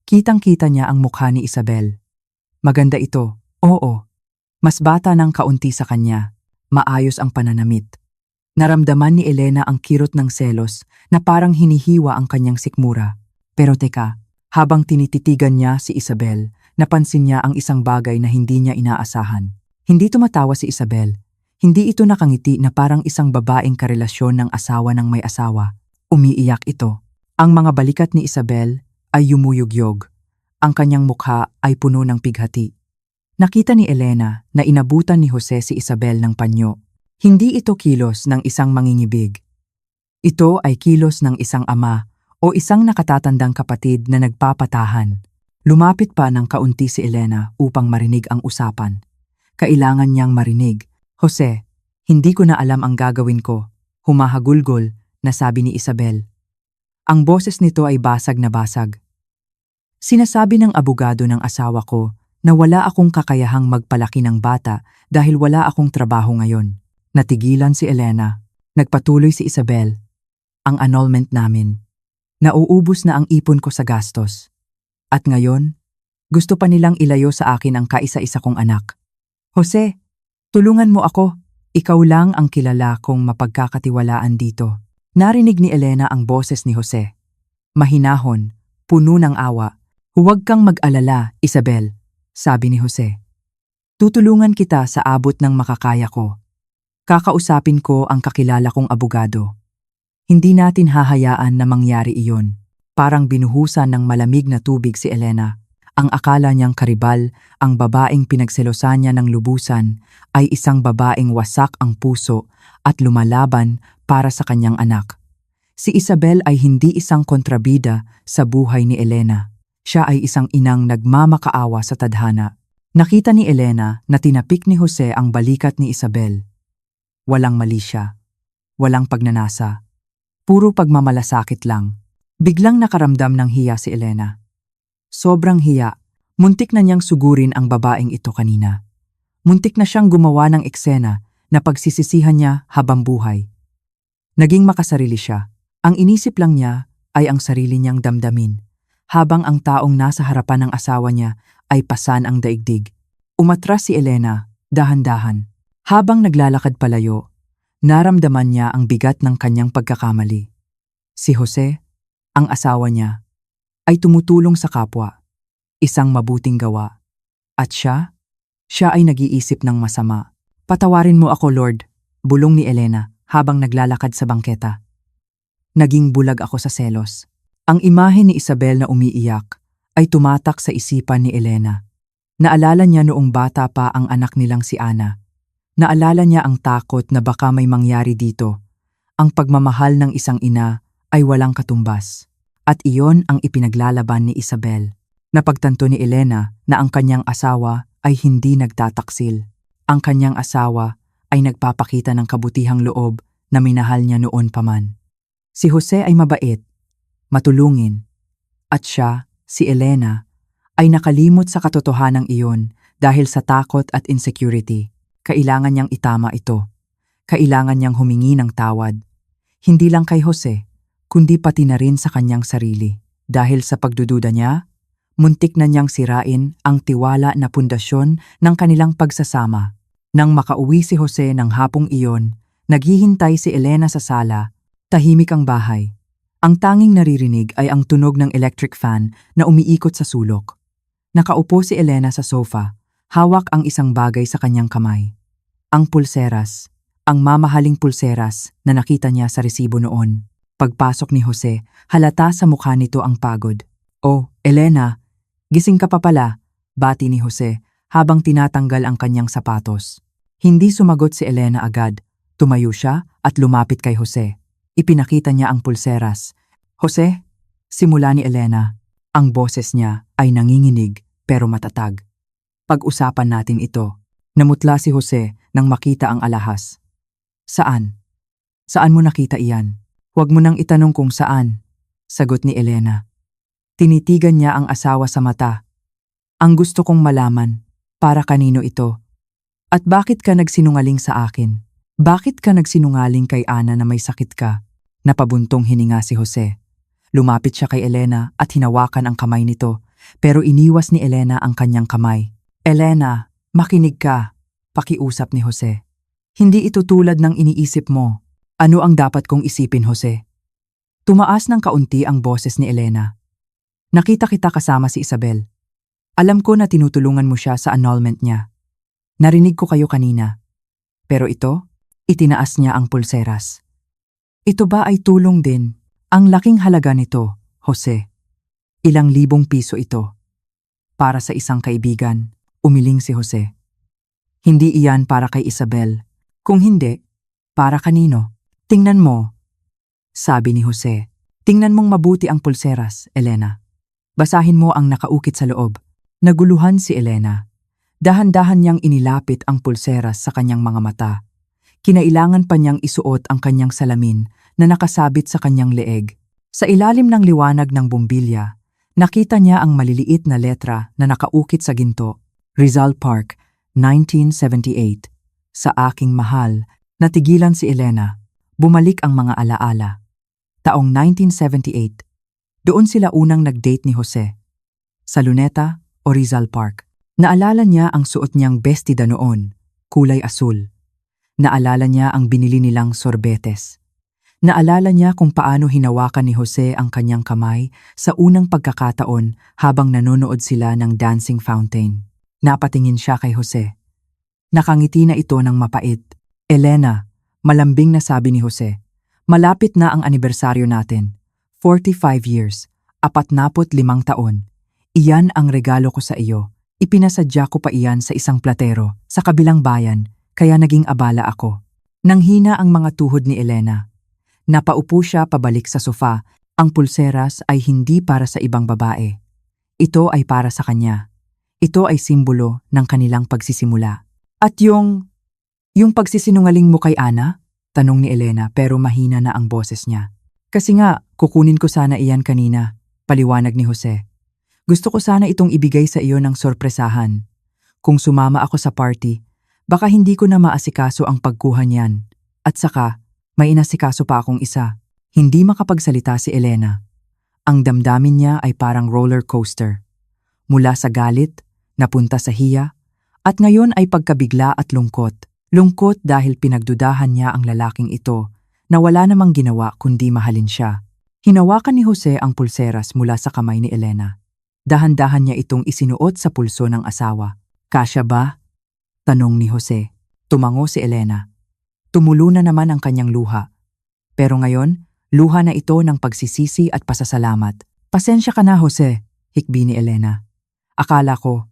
Kitang-kita niya ang mukha ni Isabel. Maganda ito, oo. Mas bata ng kaunti sa kanya, maayos ang pananamit. Naramdaman ni Elena ang kirot ng selos na parang hinihiwa ang kanyang sikmura. Pero teka, habang tinititigan niya si Isabel, napansin niya ang isang bagay na hindi niya inaasahan. Hindi tumatawa si Isabel. Hindi ito nakangiti na parang isang babaeng karelasyon ng asawa ng may asawa. Umiiyak ito. Ang mga balikat ni Isabel ay yumuyugyog. Ang kanyang mukha ay puno ng pighati. Nakita ni Elena na inabutan ni Jose si Isabel ng panyo. Hindi ito kilos ng isang mangingibig. Ito ay kilos ng isang ama o isang nakatatandang kapatid na nagpapatahan. Lumapit pa ng kaunti si Elena upang marinig ang usapan. Kailangan niyang marinig. Jose, hindi ko na alam ang gagawin ko. Humahagulgol na sabi ni Isabel. Ang boses nito ay basag na basag. Sinasabi ng abogado ng asawa ko na wala akong kakayahang magpalaki ng bata dahil wala akong trabaho ngayon. Natigilan si Elena. Nagpatuloy si Isabel. Ang annulment namin. Nauubos na ang ipon ko sa gastos. At ngayon, gusto pa nilang ilayo sa akin ang kaisa-isa kong anak. Jose, tulungan mo ako. Ikaw lang ang kilala kong mapagkakatiwalaan dito. Narinig ni Elena ang boses ni Jose. Mahinahon, puno ng awa. Huwag kang mag-alala, Isabel, sabi ni Jose. Tutulungan kita sa abot ng makakaya ko. Kakausapin ko ang kakilala kong abogado. Hindi natin hahayaan na mangyari iyon. Parang binuhusan ng malamig na tubig si Elena. Ang akala niyang karibal, ang babaeng pinagselosan niya ng lubusan, ay isang babaeng wasak ang puso at lumalaban para sa kanyang anak. Si Isabel ay hindi isang kontrabida sa buhay ni Elena. Siya ay isang inang nagmamakaawa sa tadhana. Nakita ni Elena na tinapik ni Jose ang balikat ni Isabel. Walang mali siya. Walang pagnanasa. Puro pagmamalasakit lang. Biglang nakaramdam ng hiya si Elena. Sobrang hiya. Muntik na niyang sugurin ang babaeng ito kanina. Muntik na siyang gumawa ng eksena na pagsisisihan niya habang buhay. Naging makasarili siya. Ang inisip lang niya ay ang sarili niyang damdamin, habang ang taong nasa harapan ng asawa niya ay pasan ang daigdig. Umatras si Elena, dahan-dahan. Habang naglalakad palayo, naramdaman niya ang bigat ng kanyang pagkakamali. Si Jose, ang asawa niya, ay tumutulong sa kapwa, isang mabuting gawa. At siya ay nag-iisip ng masama. Patawarin mo ako, Lord, bulong ni Elena habang naglalakad sa bangketa. Naging bulag ako sa selos. Ang imahe ni Isabel na umiiyak ay tumatak sa isipan ni Elena. Naalala niya noong bata pa ang anak nilang si Ana. Naalala niya ang takot na baka may mangyari dito. Ang pagmamahal ng isang ina ay walang katumbas. At iyon ang ipinaglalaban ni Isabel. Napagtanto ni Elena na ang kanyang asawa ay hindi nagtataksil. Ang kanyang asawa ay nagpapakita ng kabutihang loob na minahal niya noon pa man. Si Jose ay mabait, matulungin, at siya, si Elena, ay nakalimot sa katotohanang iyon dahil sa takot at insecurity. Kailangan niyang itama ito. Kailangan niyang humingi ng tawad. Hindi lang kay Jose, kundi pati na rin sa kanyang sarili. Dahil sa pagdududa niya, muntik na niyang sirain ang tiwala na pundasyon ng kanilang pagsasama. Nang makauwi si Jose ng hapong iyon, naghihintay si Elena sa sala. Tahimik ang bahay. Ang tanging naririnig ay ang tunog ng electric fan na umiikot sa sulok. Nakaupo si Elena sa sofa, hawak ang isang bagay sa kanyang kamay. Ang pulseras, ang mamahaling pulseras na nakita niya sa resibo noon. Pagpasok ni Jose, halata sa mukha nito ang pagod. "Oh, Elena, Gising ka pa pala, bati ni Jose habang tinatanggal ang kanyang sapatos. Hindi sumagot si Elena agad. Tumayo siya at lumapit kay Jose. Ipinakita niya ang pulseras. Jose, simula ni Elena. Ang boses niya ay nanginginig pero matatag. Pag-usapan natin ito. Namutla si Jose nang makita ang alahas. Saan? Saan mo nakita iyan? Huwag mo nang itanong kung saan, sagot ni Elena. Tinitigan niya ang asawa sa mata. Ang gusto kong malaman, para kanino ito? At bakit ka nagsinungaling sa akin? Bakit ka nagsinungaling kay Ana na may sakit ka? Napabuntong hininga si Jose. Lumapit siya kay Elena at hinawakan ang kamay nito, pero iniwas ni Elena ang kanyang kamay. Elena, makinig ka, pakiusap ni Jose. Hindi ito tulad ng iniisip mo. Ano ang dapat kong isipin, Jose? Tumaas ng kaunti ang boses ni Elena. Nakita kita kasama si Isabel. Alam ko na tinutulungan mo siya sa annulment niya. Narinig ko kayo kanina. Pero ito, itinaas niya ang pulseras. Ito ba ay tulong din? Ang laking halaga nito, Jose. Ilang libong piso ito. Para sa isang kaibigan, umiling si Jose. Hindi iyan para kay Isabel. Kung hindi, para kanino? Tingnan mo, sabi ni Jose. Tingnan mong mabuti ang pulseras, Elena. Basahin mo ang nakaukit sa loob. Naguluhan si Elena. Dahan-dahan niyang inilapit ang pulseras sa kanyang mga mata. Kinailangan pa niyang isuot ang kanyang salamin na nakasabit sa kanyang leeg. Sa ilalim ng liwanag ng bumbilya, nakita niya ang maliliit na letra na nakaukit sa ginto. Rizal Park, 1978. Sa aking mahal, natigilan si Elena. Bumalik ang mga alaala. Taong 1978, doon sila unang nag-date ni Jose. Sa Luneta o Rizal Park. Naalala niya ang suot niyang bestida noon, kulay asul. Naalala niya ang binili nilang sorbetes. Naalala niya kung paano hinawakan ni Jose ang kanyang kamay sa unang pagkakataon habang nanonood sila ng dancing fountain. Napatingin siya kay Jose. Nakangiti na ito ng mapait. Elena, malambing na sabi ni Jose, malapit na ang anibersaryo natin. 45 years, 45 taon. Iyan ang regalo ko sa iyo. Ipinasadya ko pa iyan sa isang platero, sa kabilang bayan, kaya naging abala ako. Nanghina ang mga tuhod ni Elena. Napaupo siya pabalik sa sofa. Ang pulseras ay hindi para sa ibang babae. Ito ay para sa kanya. Ito ay simbolo ng kanilang pagsisimula. At yung pagsisinungaling mo kay Ana? Tanong ni Elena pero mahina na ang boses niya. Kasi nga, kukunin ko sana iyan kanina, paliwanag ni Jose. Gusto ko sana itong ibigay sa iyo ng sorpresahan. Kung sumama ako sa party, baka hindi ko na maasikaso ang pagkuha niyan. At saka, may inasikaso pa akong isa. Hindi makapagsalita si Elena. Ang damdamin niya ay parang roller coaster. Mula sa galit, napunta sa hiya, at ngayon ay pagkabigla at lungkot. Lungkot dahil pinagdudahan niya ang lalaking ito na wala namang ginawa kundi mahalin siya. Hinawakan ni Jose ang pulseras mula sa kamay ni Elena. Dahan-dahan niya itong isinuot sa pulso ng asawa. Kasya ba? Tanong ni Jose. Tumango si Elena. Tumulo na naman ang kanyang luha. Pero ngayon, luha na ito ng pagsisisi at pasasalamat. Pasensya ka na, Jose, hikbi ni Elena. Akala ko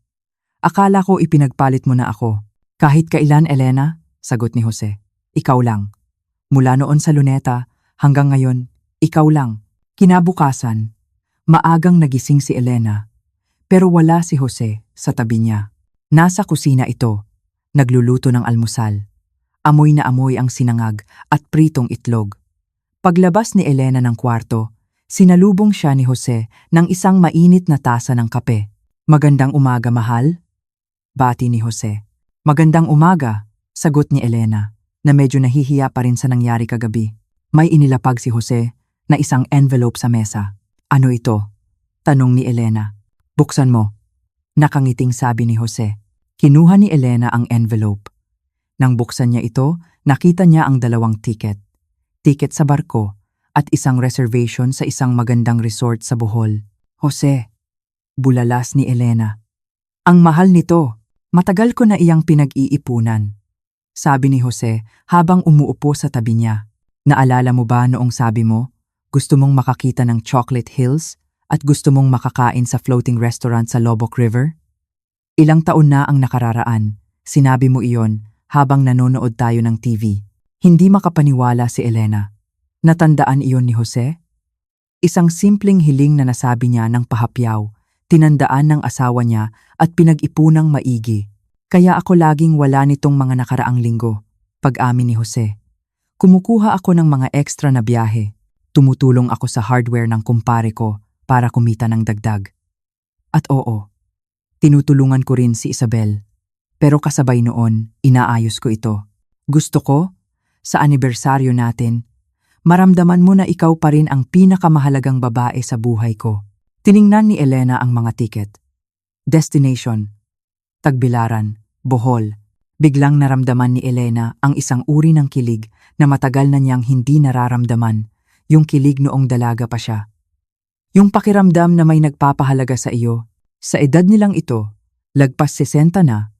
ipinagpalit mo na ako. Kahit kailan, Elena, sagot ni Jose. Ikaw lang. Mula noon sa Luneta hanggang ngayon, ikaw lang. Kinabukasan, maagang nagising si Elena. Pero wala si Jose sa tabi niya. Nasa kusina ito, nagluluto ng almusal. Amoy na amoy ang sinangag at pritong itlog. Paglabas ni Elena ng kwarto, sinalubong siya ni Jose ng isang mainit na tasa ng kape. Magandang umaga, mahal? Bati ni Jose. Magandang umaga, sagot ni Elena, na medyo nahihiya pa rin sa nangyari kagabi. May inilapag si Jose na isang envelope sa mesa. Ano ito? Tanong ni Elena. Buksan mo. Nakangiting sabi ni Jose. Kinuha ni Elena ang envelope. Nang buksan niya ito, nakita niya ang 2 ticket. Ticket sa barko at isang reservation sa isang magandang resort sa Bohol. Jose, bulalas ni Elena. Ang mahal nito. Matagal ko na iyang pinag-iipunan. Sabi ni Jose habang umuupo sa tabi niya. Naalala mo ba noong sabi mo, gusto mong makakita ng Chocolate Hills at gusto mong makakain sa floating restaurant sa Lobok River? Ilang taon na ang nakararaan, sinabi mo iyon habang nanonood tayo ng TV. Hindi makapaniwala si Elena. Natandaan iyon ni Jose? Isang simpleng hiling na nasabi niya ng pahapyaw, tinandaan ng asawa niya at pinag-ipunang maigi. Kaya ako laging wala nitong mga nakaraang linggo, pag-amin ni Jose. Kumukuha ako ng mga extra na biyahe. Tumutulong ako sa hardware ng kumpare ko para kumita ng dagdag. At oo, tinutulungan ko rin si Isabel. Pero kasabay noon, inaayos ko ito. Gusto ko, sa anibersaryo natin, maramdaman mo na ikaw pa rin ang pinakamahalagang babae sa buhay ko. Tiningnan ni Elena ang mga tiket. Destination, Tagbilaran, Bohol. Biglang naramdaman ni Elena ang isang uri ng kilig na matagal na niyang hindi nararamdaman, yung kilig noong dalaga pa siya. Yung pakiramdam na may nagpapahalaga sa iyo. Sa edad nilang ito, lagpas 60 na,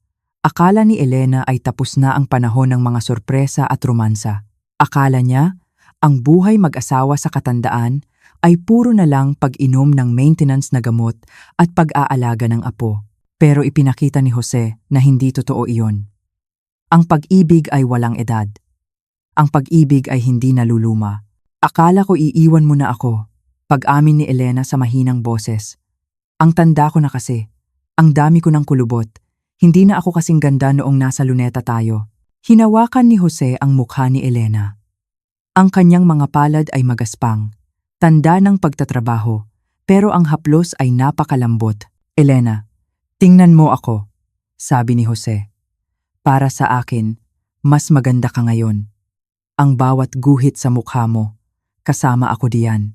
akala ni Elena ay tapos na ang panahon ng mga sorpresa at romansa. Akala niya, ang buhay mag-asawa sa katandaan ay puro na lang pag-inom ng maintenance na gamot at pag-aalaga ng apo. Pero ipinakita ni Jose na hindi totoo iyon. Ang pag-ibig ay walang edad. Ang pag-ibig ay hindi naluluma. Akala ko iiwan mo na ako, pag-amin ni Elena sa mahinang boses. Ang tanda ko na kasi, ang dami ko ng kulubot, hindi na ako kasing ganda noong nasa luneta tayo. Hinawakan ni Jose ang mukha ni Elena. Ang kanyang mga palad ay magaspang, tanda ng pagtatrabaho, pero ang haplos ay napakalambot. Elena, tingnan mo ako, sabi ni Jose. Para sa akin, mas maganda ka ngayon. Ang bawat guhit sa mukha mo, kasama ako diyan.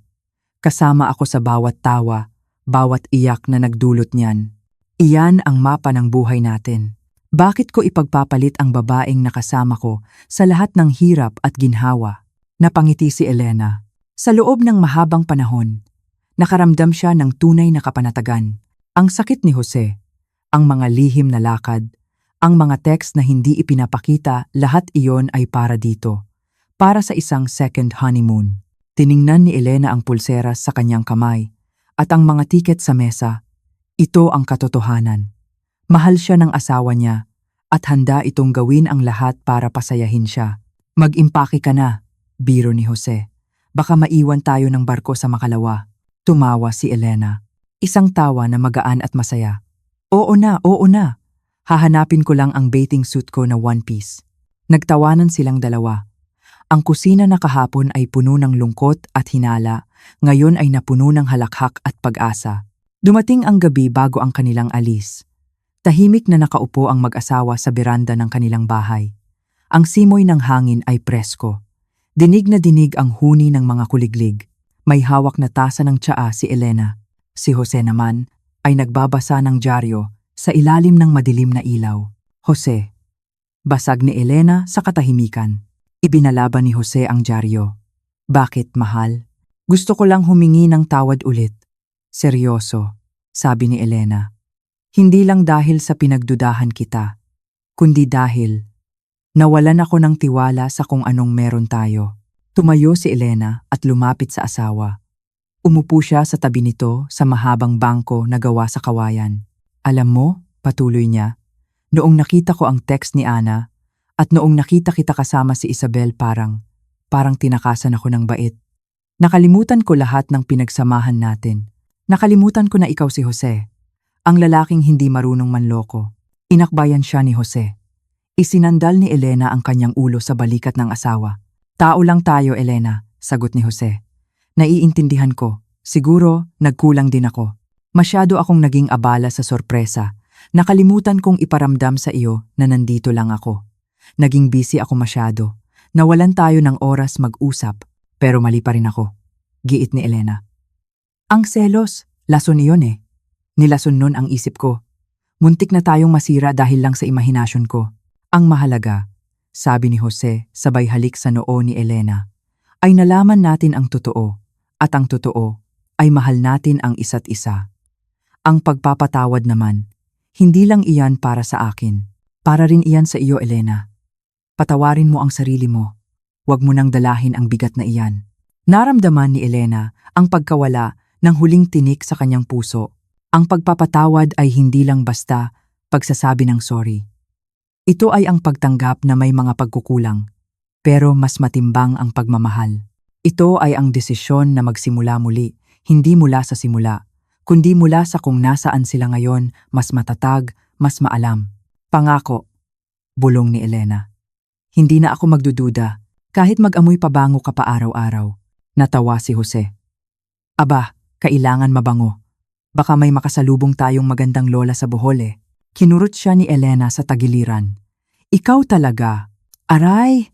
Kasama ako sa bawat tawa, bawat iyak na nagdulot niyan. Iyan ang mapa ng buhay natin. Bakit ko ipagpapalit ang babaeng nakasama ko sa lahat ng hirap at ginhawa? Napangiti si Elena. Sa loob ng mahabang panahon, nakaramdam siya ng tunay na kapanatagan. Ang sakit ni Jose, ang mga lihim na lakad, ang mga text na hindi ipinapakita, lahat iyon ay para dito. Para sa isang second honeymoon. Tiningnan ni Elena ang pulseras sa kanyang kamay at ang mga tiket sa mesa. Ito ang katotohanan. Mahal siya ng asawa niya at handa itong gawin ang lahat para pasayahin siya. Mag-impake ka na, biro ni Jose. Baka maiwan tayo ng barko sa Makalawa. Tumawa si Elena. Isang tawa na magaan at masaya. Oo na, oo na. Hahanapin ko lang ang bathing suit ko na one piece. Nagtawanan silang dalawa. Ang kusina na kahapon ay puno ng lungkot at hinala, ngayon ay napuno ng halakhak at pag-asa. Dumating ang gabi bago ang kanilang alis. Tahimik na nakaupo ang mag-asawa sa beranda ng kanilang bahay. Ang simoy ng hangin ay presko. Dinig na dinig ang huni ng mga kuliglig. May hawak na tasa ng tsaa si Elena. Si Jose naman ay nagbabasa ng dyaryo sa ilalim ng madilim na ilaw. Jose. Basag ni Elena sa katahimikan. Ibinalaban ni Jose ang dyaryo. Bakit, mahal? Gusto ko lang humingi ng tawad ulit. Seryoso, sabi ni Elena. Hindi lang dahil sa pinagdudahan kita, kundi dahil nawalan ako ng tiwala sa kung anong meron tayo. Tumayo si Elena at lumapit sa asawa. Umupo siya sa tabi nito sa mahabang bangko na gawa sa kawayan. Alam mo, patuloy niya, noong nakita ko ang text ni Ana at noong nakita kita kasama si Isabel parang tinakasan ako ng bait. Nakalimutan ko lahat ng pinagsamahan natin. Nakalimutan ko na ikaw si Jose, ang lalaking hindi marunong manloko. Inakbayan siya ni Jose. Isinandal ni Elena ang kanyang ulo sa balikat ng asawa. Tao lang tayo, Elena, sagot ni Jose. Naiintindihan ko, siguro nagkulang din ako. Masyado akong naging abala sa sorpresa. Nakalimutan kong iparamdam sa iyo na nandito lang ako. Naging busy ako masyado. Nawalan tayo ng oras mag-usap, pero mali pa rin ako. Giit ni Elena. Ang selos, lason iyon eh. Nilason nun ang isip ko. Muntik na tayong masira dahil lang sa imahinasyon ko. Ang mahalaga, sabi ni Jose sabay halik sa noo ni Elena, ay nalaman natin ang totoo, at ang totoo ay mahal natin ang isa't isa. Ang pagpapatawad naman, hindi lang iyan para sa akin, para rin iyan sa iyo, Elena. Patawarin mo ang sarili mo. Huwag mo nang dalahin ang bigat na iyan. Naramdaman ni Elena ang pagkawala ng huling tinik sa kanyang puso. Ang pagpapatawad ay hindi lang basta pagsasabi ng sorry. Ito ay ang pagtanggap na may mga pagkukulang, pero mas matimbang ang pagmamahal. Ito ay ang desisyon na magsimula muli, hindi mula sa simula, kundi mula sa kung nasaan sila ngayon, mas matatag, mas maalam. Pangako, bulong ni Elena. Hindi na ako magdududa, kahit mag-amoy pabango ka pa araw-araw. Natawa si Jose. Aba, kailangan mabango. Baka may makasalubong tayong magandang lola sa Bohol eh. Kinurot siya ni Elena sa tagiliran. Ikaw talaga. Aray!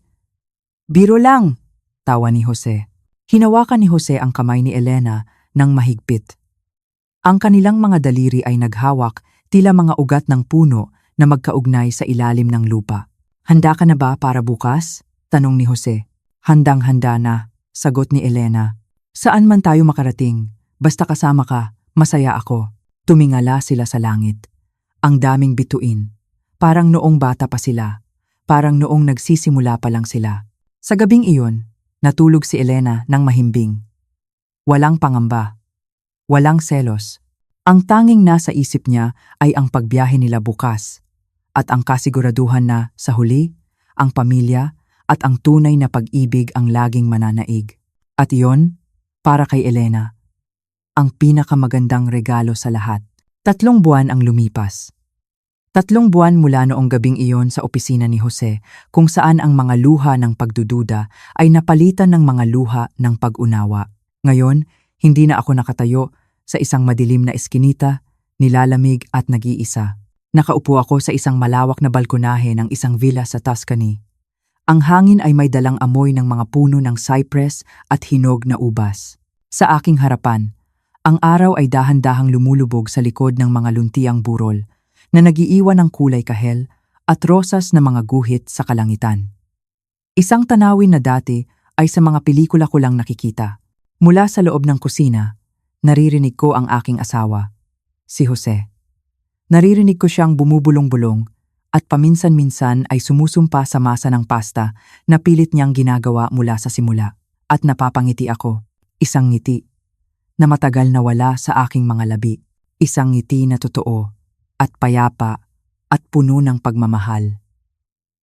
Biro lang, tawa ni Jose. Hinawakan ni Jose ang kamay ni Elena ng mahigpit. Ang kanilang mga daliri ay naghawak tila mga ugat ng puno na magkaugnay sa ilalim ng lupa. Handa ka na ba para bukas? Tanong ni Jose. Handang-handa na, sagot ni Elena. Saan man tayo makarating, basta kasama ka, masaya ako. Tumingala sila sa langit. Ang daming bituin. Parang noong bata pa sila. Parang noong nagsisimula pa lang sila. Sa gabing iyon, natulog si Elena ng mahimbing. Walang pangamba. Walang selos. Ang tanging nasa isip niya ay ang pagbiyahe nila bukas. At ang kasiguraduhan na, sa huli, ang pamilya at ang tunay na pag-ibig ang laging mananaig. At iyon, para kay Elena, ang pinakamagandang regalo sa lahat. 3 buwan ang lumipas. 3 buwan mula noong gabing iyon sa opisina ni Jose, kung saan ang mga luha ng pagdududa ay napalitan ng mga luha ng pag-unawa. Ngayon, hindi na ako nakatayo sa isang madilim na eskinita, nilalamig at nag-iisa. Nakaupo ako sa isang malawak na balkonahe ng isang villa sa Tuscany. Ang hangin ay may dalang amoy ng mga puno ng cypress at hinog na ubas. Sa aking harapan, ang araw ay dahan-dahang lumulubog sa likod ng mga luntiang burol na nagiiwan ng kulay kahel at rosas na mga guhit sa kalangitan. Isang tanawin na dati ay sa mga pelikula ko lang nakikita. Mula sa loob ng kusina, naririnig ko ang aking asawa, si Jose. Naririnig ko siyang bumubulong-bulong at paminsan-minsan ay sumusumpa sa masa ng pasta na pilit niyang ginagawa mula sa simula. At napapangiti ako, isang ngiti na matagal na wala sa aking mga labi. Isang ngiti na totoo at payapa at puno ng pagmamahal.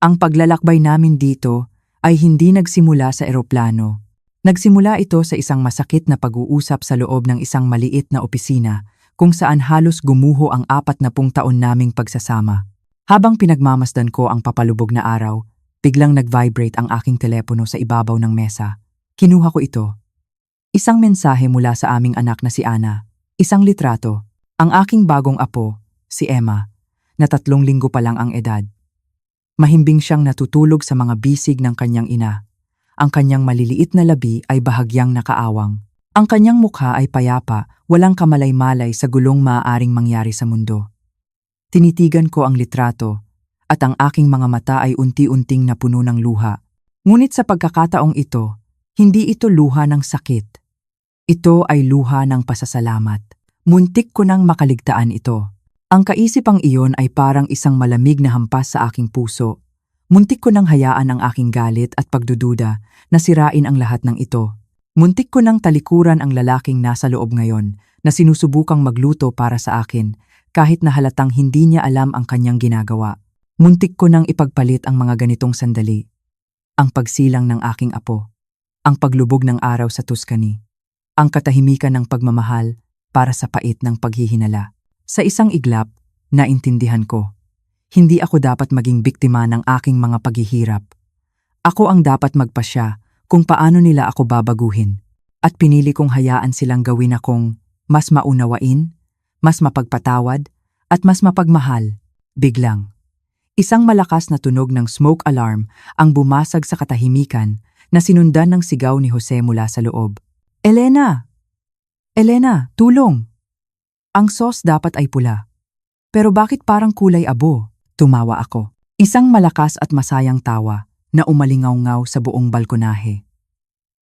Ang paglalakbay namin dito ay hindi nagsimula sa eroplano. Nagsimula ito sa isang masakit na pag-uusap sa loob ng isang maliit na opisina kung saan halos gumuho ang 40 taon naming pagsasama. Habang pinagmamasdan ko ang papalubog na araw, biglang nag-vibrate ang aking telepono sa ibabaw ng mesa. Kinuha ko ito. Isang mensahe mula sa aming anak na si Ana. Isang litrato. Ang aking bagong apo, si Emma, na 3 linggo pa lang ang edad. Mahimbing siyang natutulog sa mga bisig ng kanyang ina. Ang kanyang maliliit na labi ay bahagyang nakaawang. Ang kanyang mukha ay payapa, walang kamalay-malay sa gulong maaaring mangyari sa mundo. Tinitigan ko ang litrato at ang aking mga mata ay unti-unting napuno ng luha. Ngunit sa pagkakataong ito, hindi ito luha ng sakit. Ito ay luha ng pasasalamat. Muntik ko nang makaligtaan ito. Ang kaisipang iyon ay parang isang malamig na hampas sa aking puso. Muntik ko nang hayaan ang aking galit at pagdududa na sirain ang lahat ng ito. Muntik ko nang talikuran ang lalaking nasa loob ngayon na sinusubukang magluto para sa akin kahit na halatang hindi niya alam ang kanyang ginagawa. Muntik ko nang ipagpalit ang mga ganitong sandali. Ang pagsilang ng aking apo. Ang paglubog ng araw sa Tuscany. Ang katahimikan ng pagmamahal para sa pait ng paghihinala. Sa isang iglap, naintindihan ko. Hindi ako dapat maging biktima ng aking mga paghihirap. Ako ang dapat magpasya kung paano nila ako babaguhin. At pinili kong hayaan silang gawin akong mas maunawain, mas mapagpatawad, at mas mapagmahal. Biglang. Isang malakas na tunog ng smoke alarm ang bumasag sa katahimikan na sinundan ng sigaw ni Jose mula sa loob. Elena! Elena, tulong! Ang sauce dapat ay pula. Pero bakit parang kulay abo? Tumawa ako. Isang malakas at masayang tawa na umalingaw-ngaw sa buong balkonahe.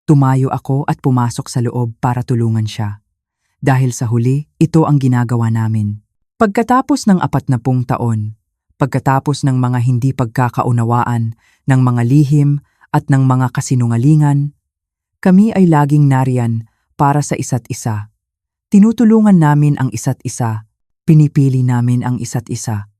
Tumayo ako at pumasok sa loob para tulungan siya. Dahil sa huli, ito ang ginagawa namin. Pagkatapos ng 40 taon, pagkatapos ng mga hindi pagkakaunawaan, ng mga lihim at ng mga kasinungalingan, kami ay laging nariyan para sa isa't isa. Tinutulungan namin ang isa't isa. Pinipili namin ang isa't isa.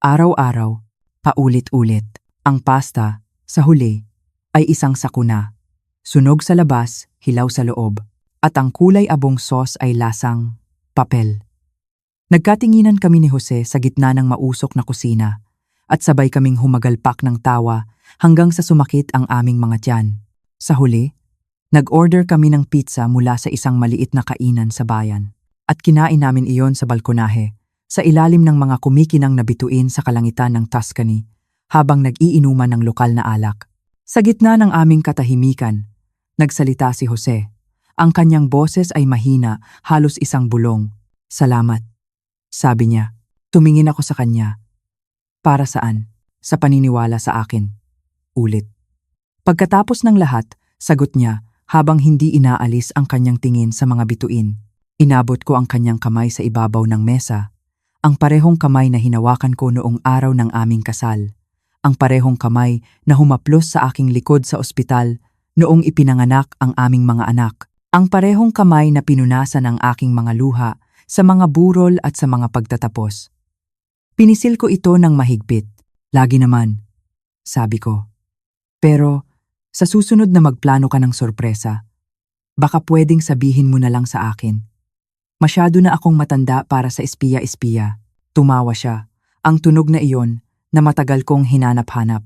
Araw-araw, paulit-ulit. Ang pasta, sa huli, ay isang sakuna. Sunog sa labas, hilaw sa loob. At ang kulay abong sauce ay lasang papel. Nagkatinginan kami ni Jose sa gitna ng mausok na kusina at sabay kaming humagalpak ng tawa hanggang sa sumakit ang aming mga tiyan. Sa huli, nag-order kami ng pizza mula sa isang maliit na kainan sa bayan at kinain namin iyon sa balkonahe sa ilalim ng mga kumikinang na bituin sa kalangitan ng Tuscany habang nag-iinuman ng lokal na alak. Sa gitna ng aming katahimikan, nagsalita si Jose. Ang kanyang boses ay mahina, halos isang bulong. "Salamat," sabi niya. Tumingin ako sa kanya. "Para saan?" "Sa paniniwala sa akin." Ulit. Pagkatapos ng lahat, sagot niya habang hindi inaalis ang kanyang tingin sa mga bituin. Inabot ko ang kanyang kamay sa ibabaw ng mesa. Ang parehong kamay na hinawakan ko noong araw ng aming kasal. Ang parehong kamay na humaplos sa aking likod sa ospital noong ipinanganak ang aming mga anak. Ang parehong kamay na pinunasan ang aking mga luha sa mga burol at sa mga pagtatapos. Pinisil ko ito ng mahigpit. "Lagi naman," sabi ko. "Pero sa susunod na magplano ka ng sorpresa, baka pwedeng sabihin mo na lang sa akin." Masyado na akong matanda para sa espiya-espiya. Tumawa siya. Ang tunog na iyon na matagal kong hinanap-hanap.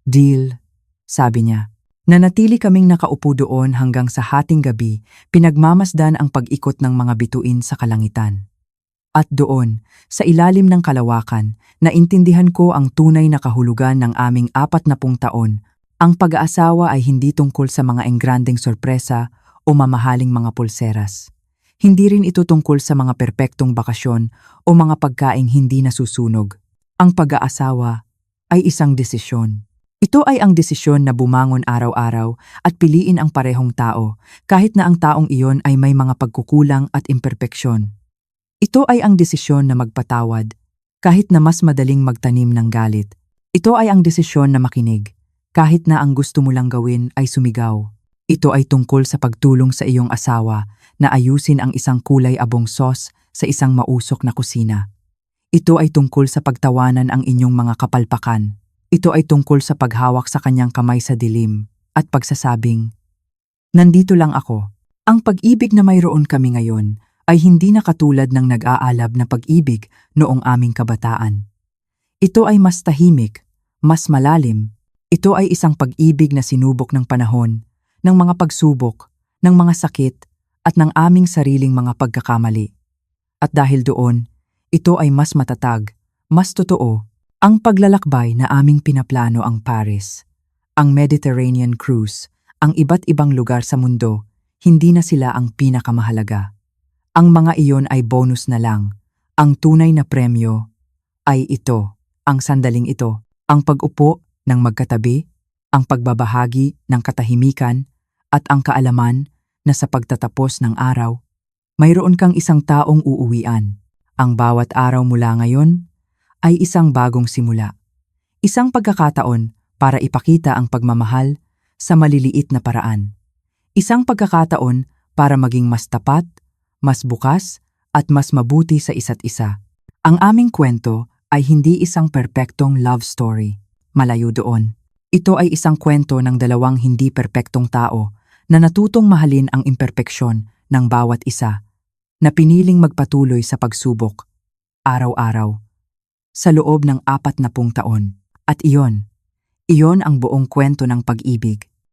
"Deal," sabi niya. Nanatili kaming nakaupo doon hanggang sa hating gabi, pinagmamasdan ang pag-ikot ng mga bituin sa kalangitan. At doon, sa ilalim ng kalawakan, naintindihan ko ang tunay na kahulugan ng aming 40 taon. Ang pag-aasawa ay hindi tungkol sa mga engrandeng sorpresa o mamahaling mga pulseras. Hindi rin ito tungkol sa mga perpektong bakasyon o mga pagkaing hindi nasusunog. Ang pag-aasawa ay isang desisyon. Ito ay ang desisyon na bumangon araw-araw at piliin ang parehong tao, kahit na ang taong iyon ay may mga pagkukulang at imperpeksyon. Ito ay ang desisyon na magpatawad, kahit na mas madaling magtanim ng galit. Ito ay ang desisyon na makinig, kahit na ang gusto mo lang gawin ay sumigaw. Ito ay tungkol sa pagtulong sa iyong asawa na ayusin ang isang kulay abong sauce sa isang mausok na kusina. Ito ay tungkol sa pagtawanan ang inyong mga kapalpakan. Ito ay tungkol sa paghawak sa kanyang kamay sa dilim at pagsasabing, "Nandito lang ako." Ang pag-ibig na mayroon kami ngayon ay hindi na katulad ng nag-aalab na pag-ibig noong aming kabataan. Ito ay mas tahimik, mas malalim. Ito ay isang pag-ibig na sinubok ng panahon, ng mga pagsubok, ng mga sakit, at ng aming sariling mga pagkakamali. At dahil doon, ito ay mas matatag, mas totoo. Ang paglalakbay na aming pinaplano ang Paris, ang Mediterranean cruise, ang iba't ibang lugar sa mundo, hindi na sila ang pinakamahalaga. Ang mga iyon ay bonus na lang. Ang tunay na premyo ay ito, ang sandaling ito, ang pag-upo ng magkatabi, ang pagbabahagi ng katahimikan, at ang kaalaman na sa pagtatapos ng araw, mayroon kang isang taong uuwian. Ang bawat araw mula ngayon ay isang bagong simula. Isang pagkakataon para ipakita ang pagmamahal sa maliliit na paraan. Isang pagkakataon para maging mas tapat, mas bukas, at mas mabuti sa isa't isa. Ang aming kwento ay hindi isang perpektong love story. Malayo doon. Ito ay isang kwento ng dalawang hindi perpektong tao na natutong mahalin ang imperpeksyon ng bawat isa, na piniling magpatuloy sa pagsubok, araw-araw, sa loob ng 40 taon. At iyon ang buong kwento ng pag-ibig.